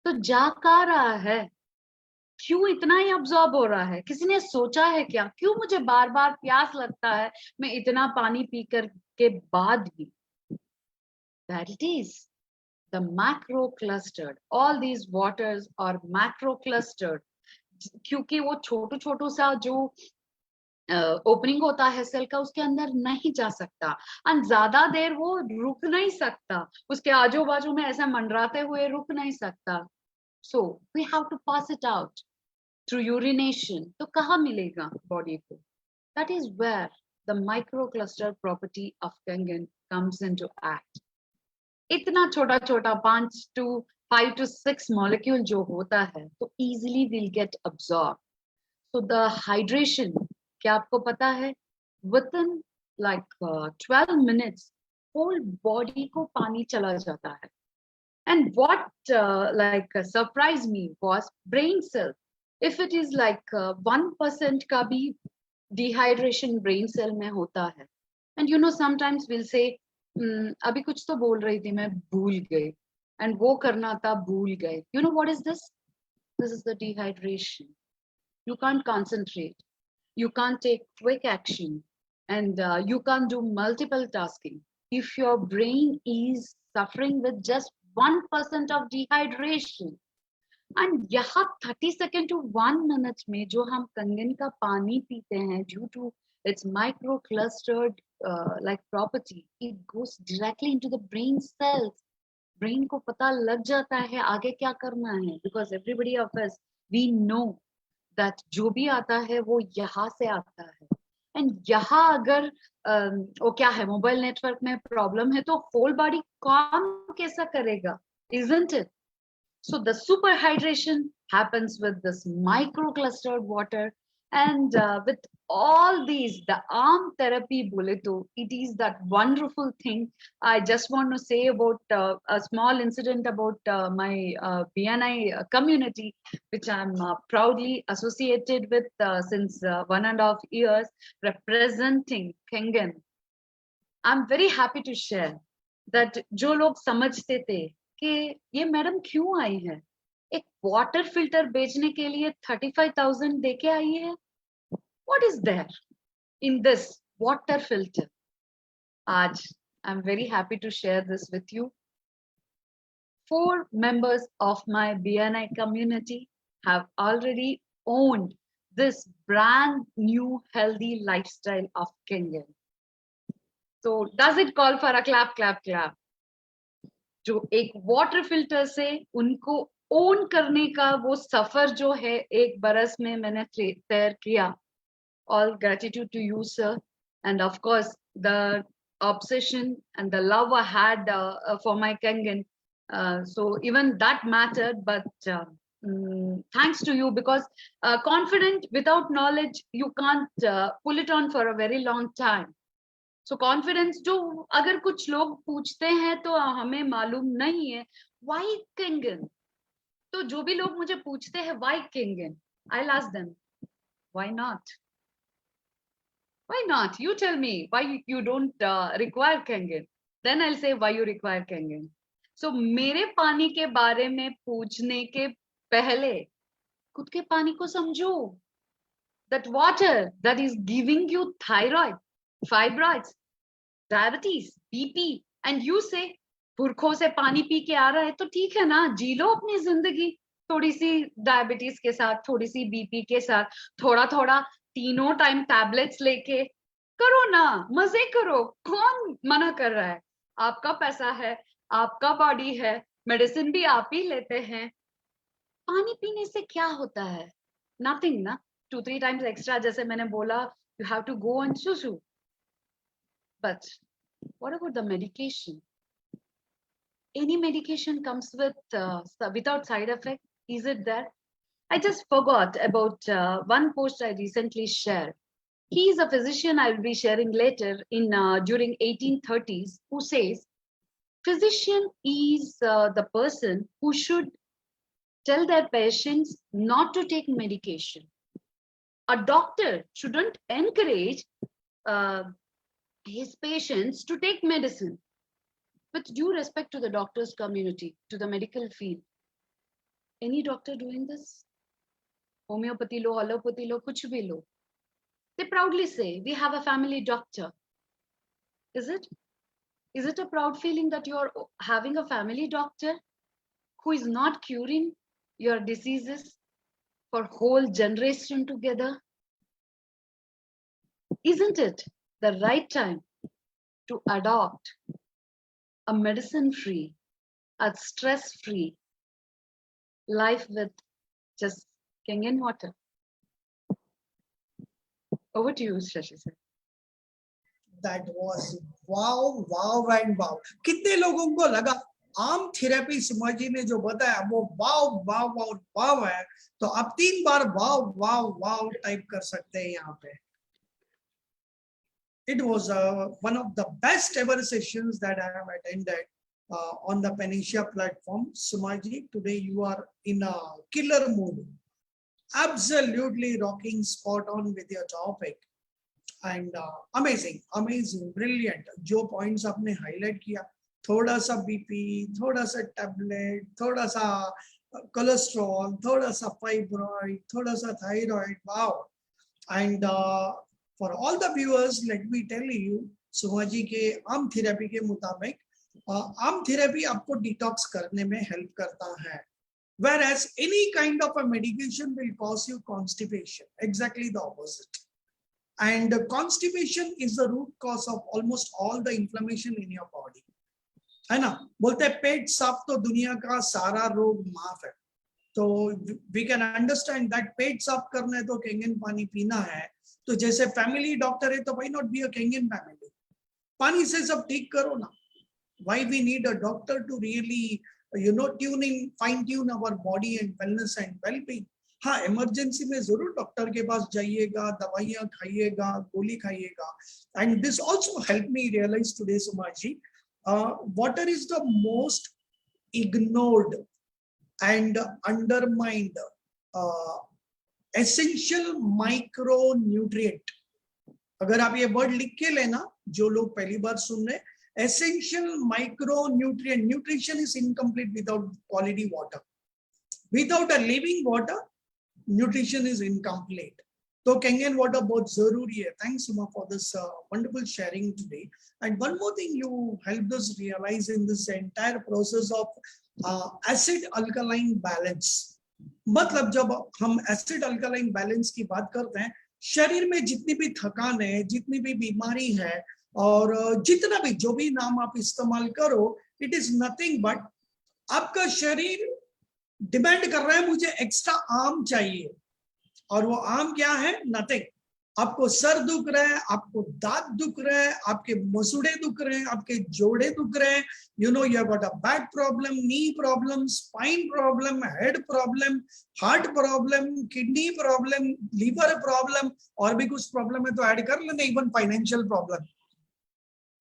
B: तो जा कहाँ रहा है? क्यों इतना ही अब्सॉर्ब हो रहा है? किसी ने सोचा है क्या क्यों मुझे बार बार प्यास लगता है मैं इतना पानी पीकर के बाद भी? That it is the macro clustered. All these waters are macro clustered क्योंकि वो छोटू छोटू सा जो ओपनिंग होता है सेल का उसके अंदर नहीं जा सकता, और ज्यादा देर वो रुक नहीं सकता, उसके आजू बाजू में ऐसा मंडराते हुए रुक नहीं सकता. So we have to pass it out through urination. तो कहाँ मिलेगा बॉडी को? That is where the microcluster property of Kangen comes into act. इतना छोटा छोटा 5 to 6 molecule जो होता है तो easily will get absorbed. So the hydration, क्या आपको पता है? Within like 12 minutes whole body को पानी चला जाता है. And what surprised me was brain cell. If it is like 1% का भी dehydration brain cell में होता है. And you know sometimes we'll say अभी कुछ तो बोल रही थी मैं भूल गई, and वो करना था भूल गए. You know what is this? This is the dehydration. You can't concentrate. You can't take quick action, and you can't do multiple tasking if your brain is suffering with just 1% of dehydration. And यहाँ 30 seconds to 1 minute में जो हम कंगन का पानी पीते हैं, due to its microclustered like property, it goes directly into the brain cells. Brain को पता लग जाता है आगे क्या करना है, because everybody of us we know that जो भी आता है वो यहाँ से आता है. And यहाँ अगर वो क्या है मोबाइल नेटवर्क में प्रॉब्लम है तो होल बॉडी काम कैसा करेगा? Isn't it? So the super hydration happens with this microclustered water And with all these, the arm therapy bulleto, it is that wonderful thing. I just want to say about a small incident about my BNI community, which I'm proudly associated with since 1.5 years, representing KANGEN. I'm very happy to share that जो लोग समझते थे कि ये madam क्यों आई है, एक water filter बेचने के लिए 35,000 देके आई है. What is there in this water filter? Aaj, I'm very happy to share this with you. 4 members of my BNI community have already owned this brand new healthy lifestyle of KANGEN. So does it call for a clap, clap, clap? जो एक water filter से उनको own करने का वो सफर जो है 1 बरस में मैंने तैयार किया. All gratitude to you, sir. And of course, the obsession and the love I had for my KANGEN. So even that mattered, but thanks to you, because confident without knowledge, you can't pull it on for a very long time. So confidence जो अगर कुछ लोग पूछते हैं तो हमें मालूम नहीं है why KANGEN. तो जो भी लोग मुझे पूछते हैं why KANGEN, I'll ask them why not. Why not? You tell me why you don't require KANGEN. Then I'll say why you require KANGEN. So मेरे पानी के बारे में पूछने के पहले खुद के पानी को समझो. That water that is giving you thyroid, fibroids, diabetes, BP, and you say पुरखों से पानी पी के आ रहा है तो ठीक है ना, जी लो अपनी जिंदगी. थोड़ी सी डायबिटीज के साथ, थोड़ी सी बीपी के साथ, थोड़ा थोड़ा तीनों टाइम टैबलेट्स लेके करो ना, मजे करो. कौन मना कर रहा है? आपका पैसा है, आपका बॉडी है, मेडिसिन भी आप ही लेते हैं. पानी पीने से क्या होता है? नथिंग ना. 2-3 times एक्स्ट्रा जैसे मैंने बोला, you have to go on सुसु. But what about the medication? Any medication comes with without side effect? Is it there? I just forgot about one post I recently shared. He is a physician I will be sharing later in during 1830s, who says physician is the person who should tell their patients not to take medication. A doctor shouldn't encourage his patients to take medicine. With due respect to the doctors community, to the medical field, any doctor doing this? Homeopathy lo, allopathy lo, kuch bhi lo. They proudly say, we have a family doctor. Is it? Is it a proud feeling that you're having a family doctor who is not curing your diseases for whole generation together? Isn't it the right time to adopt a medicine-free, a stress-free life with just KANGEN water? Over to you, Shashi sir.
A: That was wow, wow and wow. कितने लोगों को लगा arm therapy सुमा जी ने जो बताया वो वाव वाव और वाव है, तो आप 3 बार वाव वाव वाव टाइप कर सकते हैं यहाँ पे. It was one of the best ever sessions that I have attended on the Panacea platform. Sumaji, today you are in a killer mood. Absolutely rocking, spot on with your topic. And amazing, amazing, brilliant. जो points आपने highlight किया, थोड़ा सा BP, थोड़ा सा tablet, थोड़ा सा cholesterol, थोड़ा सा fibroid, थोड़ा सा thyroid, wow. And for all the viewers, let me tell you, सुमाजी के आर्म थेरेपी के मुताबिक आर्म थेरेपी आपको डिटॉक्स करने में हेल्प करता है, whereas any kind of a medication will cause you constipation, exactly the opposite. And constipation is the root cause of almost all the inflammation in your body, है ना. बोलते हैं पेट साफ तो दुनिया का सारा रोग माफ है. तो we can understand that पेट साफ करना है तो KANGEN पानी पीना है. तो जैसे फैमिली डॉक्टर है तो why not be a KANGEN family? पानी से सब ठीक करो ना. Why we need a doctor to really tune in, fine tune our body and wellness and well-being? हाँ, इमरजेंसी में जरूर डॉक्टर के पास जाइएगा, दवाइयाँ खाइएगा, गोली खाइएगा. And this also help me realise today Suma ji, water is the most ignored and undermined essential micronutrient. अगर आप ये वर्ड लिख के लेना, जो लोग पहली बार सुन रहे, essential micronutrient. Nutrition is incomplete without quality water. Without a living water, nutrition is incomplete. तो कैंगन वाटर बहुत जरूरी है. Thanks Suma for this wonderful sharing today. And one more thing you help us realise in this entire process of acid alkaline balance. मतलब जब हम acid alkaline balance की बात करते हैं, शरीर में जितनी भी थकान है, जितनी भी बीमारी है, और जितना भी जो भी नाम आप इस्तेमाल करो, इट इज नथिंग बट आपका शरीर डिमांड कर रहा है मुझे एक्स्ट्रा आर्म चाहिए. और वो आर्म क्या है? नथिंग. आपको सर दुख रहा है, आपको दांत दुख रहा है, आपके मसूड़े दुख रहे हैं, आपके जोड़े दुख रहे हैं, you know you have got a back problem, knee problem, spine problem, head problem, heart problem, kidney problem, liver problem, और भी कुछ प्रॉब्लम है तो ऐड कर लेना, इवन फाइनेंशियल प्रॉब्लम.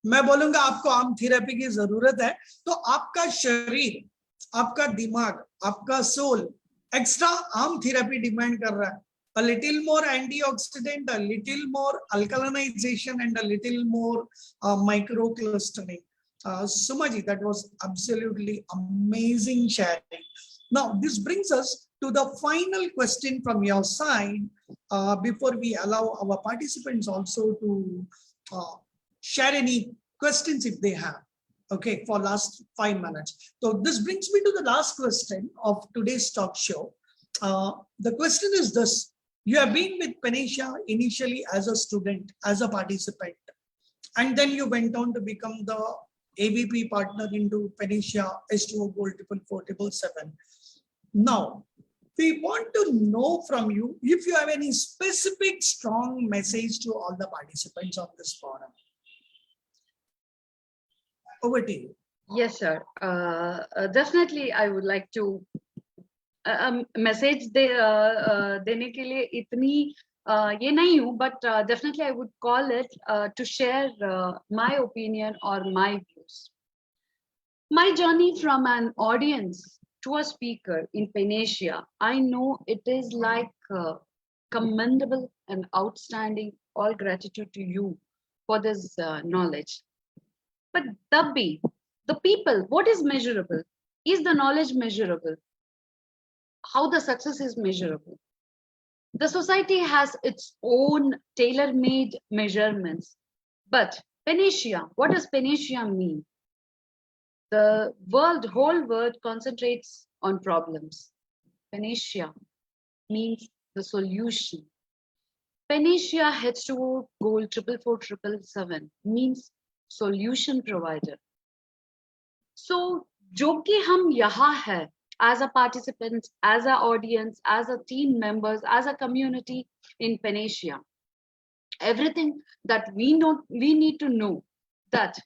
A: मैं बोलूंगा आपको आर्म थेरेपी की जरूरत है. तो आपका शरीर, आपका दिमाग, आपका soul extra arm therapy demand कर रहा है. A little more antioxidant, a little more alkalinization, and a little more microclustering. Sumaji, that was absolutely amazing sharing. Now, this brings us to the final question from your side, before we allow our participants also to share any questions if they have. Okay, for last 5 minutes. So this brings me to the last question of today's talk show. The question is this. You have been with Panisha initially as a student, as a participant, and then you went on to become the AVP partner into Panisha S2O Gold 44477. Now, we want to know from you if you have any specific strong message to all the participants of this forum. Over to you.
B: Yes, sir. Definitely, I would like to message देने के लिए इतनी ये नहीं हूँ, but definitely I would call it to share my opinion और my views. My journey from an audience to a speaker in panacea, I know it is like commendable and outstanding. All gratitude to you for this knowledge. But the people, what is measurable? Is the knowledge measurable? How the success is measurable? The society has its own tailor-made measurements. But Panisha, what does Panisha mean? The whole world concentrates on problems. Panisha means the solution. Panisha H2O Gold 44477 means solution provider. So, जो कि हम यहाँ है, as a participants, as a audience, as a team members, as a community in Panisha, everything that we need to know that.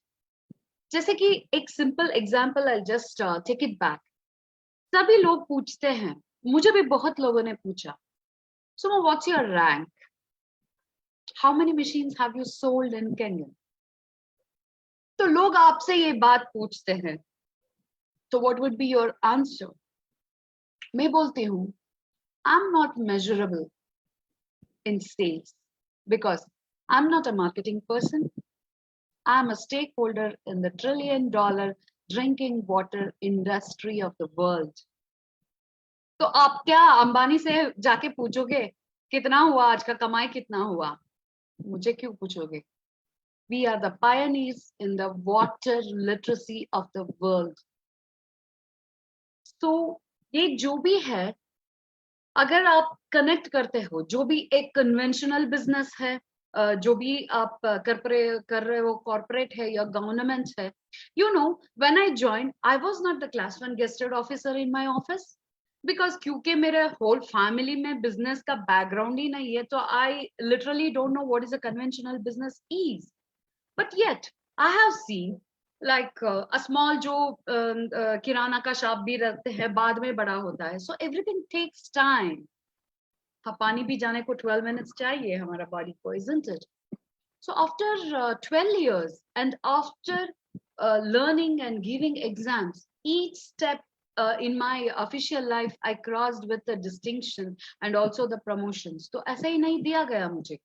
B: जैसे कि एक simple example, I'll just take it back. सभी लोग पूछते हैं, मुझे भी बहुत लोगों ने पूछा, so what's your rank? How many machines have you sold in Kenya? तो लोग आपसे ये बात पूछते हैं, तो what would be your answer? मैं बोलती हूँ, I'm not measurable in sales because I'm not a marketing person. I'm a stakeholder in the $1 trillion drinking water industry of the world. तो आप क्या अंबानी से जाके पूछोगे कितना हुआ आज का, कमाई कितना हुआ? मुझे क्यों पूछोगे? We are the pioneers in the water literacy of the world. तो ये जो भी है, अगर आप कनेक्ट करते हो, जो भी एक कन्वेंशनल बिजनेस है, जो भी आप कर रहे हो, कॉर्पोरेट है या गवर्नमेंट है, you know, when I join, I was not the class 1 gazetted officer in my office, because क्योंकि मेरे होल फैमिली में बिजनेस का बैकग्राउंड ही नहीं है, तो I literally don't know what is a conventional business is. But yet I have seen like a small जो किराना का shop भी रहते हैं, बाद में बड़ा होता है. So everything takes time. हाँ, पानी भी जाने को 12 minutes चाहिए हमारा body को, isn't it? So after 12 years and after learning and giving exams, each step in my official life I crossed with the distinction and also the promotions. तो ऐसे ही नहीं दिया गया मुझे.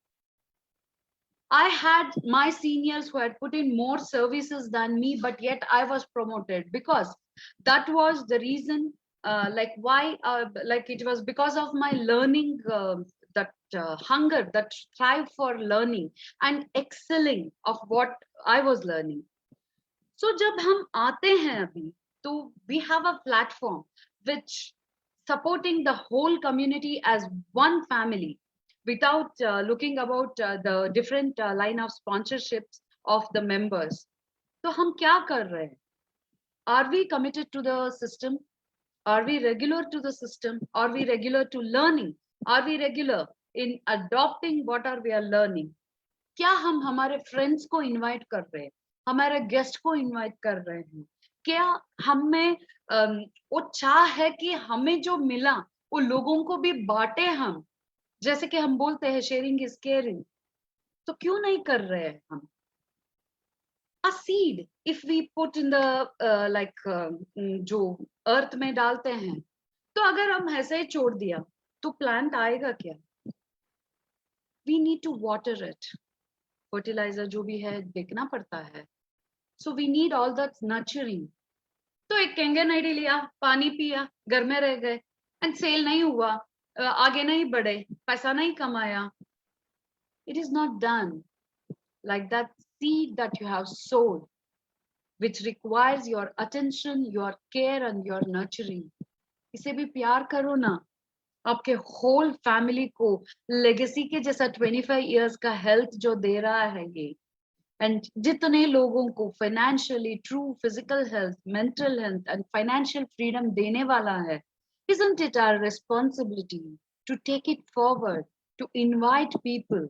B: I had my seniors who had put in more services than me, but yet I was promoted because that was the reason, like why, like it was because of my learning, that hunger, that strive for learning and excelling of what I was learning. So जब हम आते हैं अभी, तो we have a platform which supporting the whole community as one family without looking about the different line of sponsorships of the members. तो हम क्या कर रहे हैं? Are we committed to the system? Are we regular to the system? Are we regular to learning? Are we regular in adopting what are we are learning? क्या हम हमारे friends को इनवाइट कर रहे हैं, हमारे गेस्ट को इनवाइट कर रहे हैं? क्या हमें वो चाह है कि हमें जो मिला वो लोगों को भी बांटे हम, जैसे कि हम बोलते हैं शेयरिंग इज केयरिंग, तो क्यों नहीं कर रहे हैं हम? A seed if we put in the जो अर्थ में डालते हैं, तो अगर हम ऐसे ही छोड़ दिया तो प्लांट आएगा क्या? We need to water it. Fertiliser जो भी है देखना पड़ता है. So we need all that nurturing. तो एक कैंगन आईडी लिया, पानी पिया, घर में रह गए एंड सेल नहीं हुआ, आगे नहीं बढ़े, पैसा नहीं कमाया. It is not done. Like that seed that you have sowed, which requires your attention, your care and your nurturing. इसे भी प्यार करो ना. आपके होल फैमिली को लेगेसी के जैसा 25 इयर्स का हेल्थ जो दे रहा है ये, एंड जितने लोगों को financially true physical health, mental health and financial freedom देने वाला है, isn't it our responsibility to take it forward, to invite people?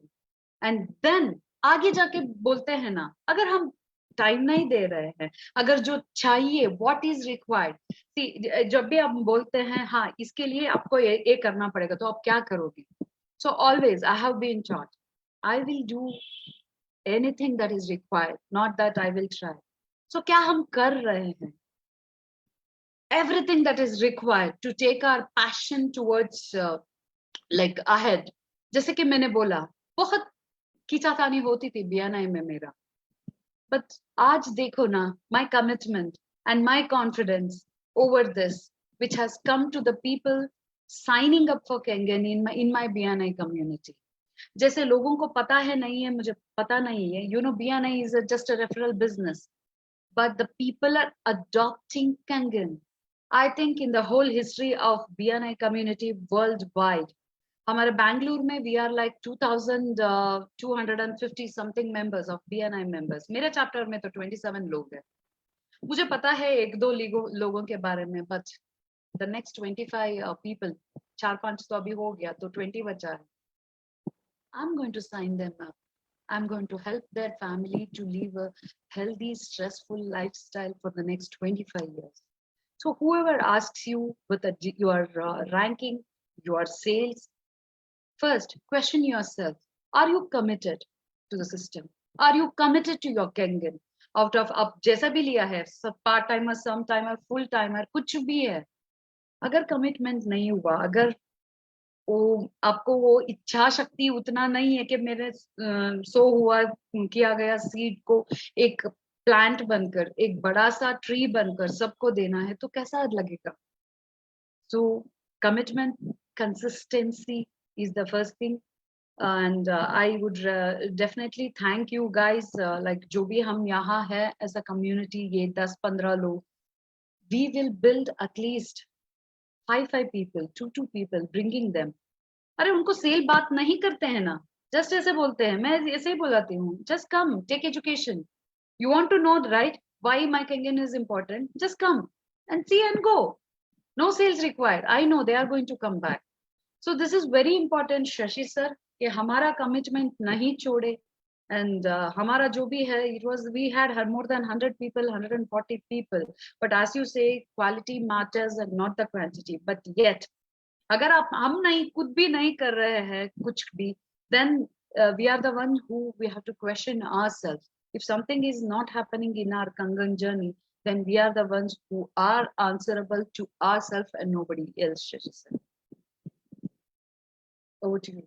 B: And then आगे जाके बोलते हैं ना, अगर हम टाइम नहीं दे रहे हैं, अगर जो चाहिए what is required, जब भी आप बोलते हैं हाँ इसके लिए आपको ये करना पड़ेगा, तो आप क्या करोगे? So always I have been taught, I will do anything that is required, not that I will try. So क्या हम कर रहे हैं? Everything that is required to take our passion towards like ahead. जैसे कि मैंने बोला, बहुत खींचातानी होती थी BNI में मेरा, but आज देखो ना, my commitment and my confidence over this, which has come to the people signing up for KANGEN in my BNI community. जैसे लोगों को पता है नहीं है, मुझे पता नहीं है, you know, BNI is just a referral business, but the people are adopting KANGEN. I think in the whole history of BNI community worldwide, हमारे बैंगलोर में we are like 2,250 something members of BNI members. मेरे chapter में तो 27 लोग हैं. मुझे पता है एक दो लोगों के बारे में, but the next 25 people, 4-5 तो अभी हो गया, तो 20 बचा है. I'm going to sign them up. I'm going to help their family to live a healthy, stressful lifestyle for the next 25 years. So whoever asks you with your ranking, your sales, first question yourself, are you committed to the system? Are you committed to your KANGEN? Out of आप जैसा भी लिया है, सब part timer, सम timer, full timer, कुछ भी है, अगर कमिटमेंट नहीं हुआ, अगर वो आपको वो इच्छा शक्ति उतना नहीं है कि मेरे सो हुआ किया गया सीड को एक प्लांट बनकर, एक बड़ा सा ट्री बनकर सबको देना है, तो कैसा लगेगा? So commitment, consistency is the first thing. And I would definitely thank you guys, like जो भी हम यहाँ है as a community, ये 10-15 लोग, we will build at least 5 people, 2 people, bringing them. अरे उनको सेल बात नहीं करते हैं ना, जस्ट ऐसे बोलते हैं, मैं ऐसे ही बुलाती हूँ, just come, take education. You want to know, right, why my KANGEN is important? Just come and see and go. No sales required. I know they are going to come back. So this is very important, Shashi sir, कि हमारा commitment नहीं छोड़े. And हमारा जो भी है, it was, we had more than 100 people, 140 people. But as you say, quality matters and not the quantity. But yet, अगर आप हम नहीं खुद भी नहीं कर रहे हैं कुछ भी, then we are the one who we have to question ourselves. If something is not happening in our Kangen journey, then we are the ones who are answerable to ourselves and nobody else. Shashi sir. Over to you.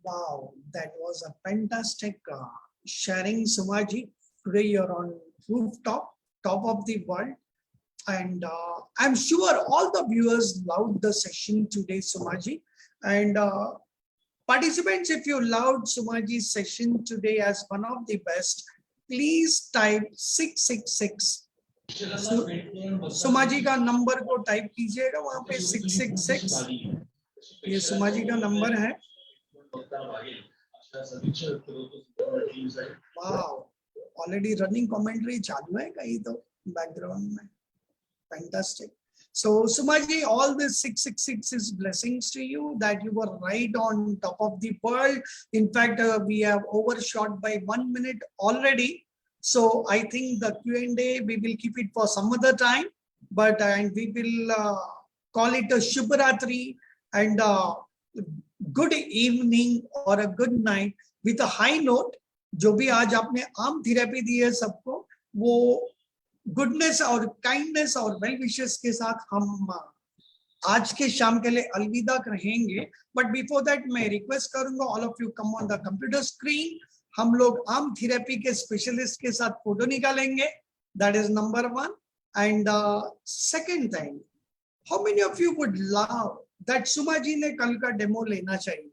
A: Wow, that was a fantastic sharing, Sumaji. Today you're on rooftop, top of the world. And I'm sure all the viewers loved the session today, Sumaji. And participants, if you loved Sumaji's session today as one of the best, please type 666. सुमाजी का number को type कीजिएगा वहां पे 666. ये सुमाजी का number है. Wow, already running commentary चालू है कहीं तो बैकग्राउंड में. Fantastic. So Sumaji, all this 666 is blessings to you that you were right on top of the world. In fact, we have overshot by 1 minute already. So I think the Q&A, we will keep it for some other time, but and we will call it a Shubhratri and good evening or a good night with a high note. जो भी आज आपने आम therapy दी है सबको, वो goodness और kindness और वेल विशेस के साथ हम आज के शाम के लिए अलविदा कहेंगे. बट बिफोर दैट मैं रिक्वेस्ट करूंगा all of you come on the computer screen. हम लोग आर्म थेरेपी के स्पेशलिस्ट के साथ फोटो निकालेंगे. That is number 1. And second thing, how many of you would love that Suma ji ने कल का डेमो लेना चाहिए?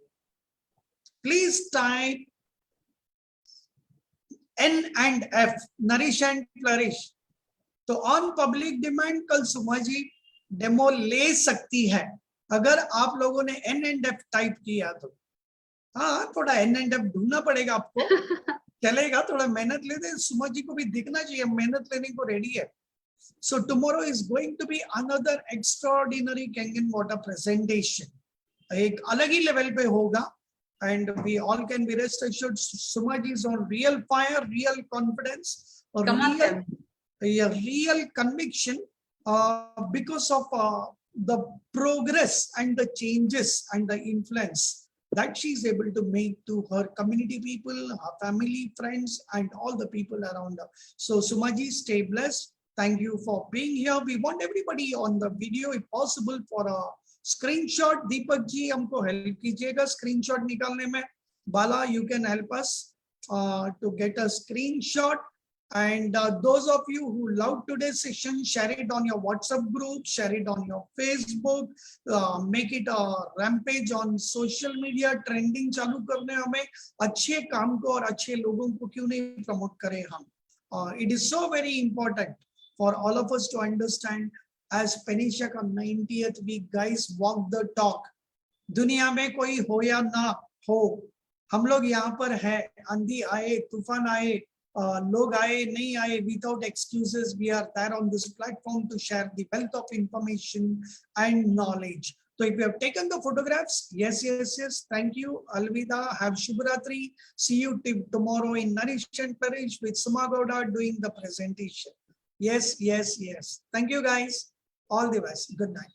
A: Please type N and F, nourish and flourish. तो ऑन पब्लिक डिमांड कल सुमा जी डेमो ले सकती है अगर आप लोगों ने N and F टाइप किया तो. हाँ, थोड़ा N and F ढूंढना पड़ेगा आपको. चलेगा, थोड़ा मेहनत लेते. सुमा जी को भी दिखना चाहिए मेहनत लेने को रेडी है. So tomorrow is going to be another extraordinary Kangen water presentation. एक अलग ही लेवल पे होगा. And we all can be rest assured Suma ji is on real fire, real confidence, real conviction because of the progress and the changes and the influence that she is able to make to her community people, her family, friends, and all the people around her. So Suma ji, stay blessed. Thank you for being here. We want everybody on the video, if possible, for a screenshot. Deepak ji हमको help कीजिएगा screenshot निकालने में. Bala, you can help us to get a screenshot. And those of you who loved today's session, share it on your WhatsApp group, share it on your Facebook, make it a rampage on social media. Trending चालू करने हमें. अच्छे काम को और अच्छे लोगों को क्यों नहीं प्रमोट करें हम. It is so very important for all of us to understand. As Penisha का 90th week, guys, walk the talk. दुनिया में कोई हो या ना हो, हम लोग यहाँ पर है. आंधी आए, तूफान आए, लोग आए नहीं आए, without excuses we are there on this platform to share the wealth of information and knowledge. So if you have taken the photographs, yes, thank you. Alvida, have Shubhratri. See you tomorrow in Narish and Parish with Suma GOWDA doing the presentation. Yes. Thank you, guys. All the best. Good night.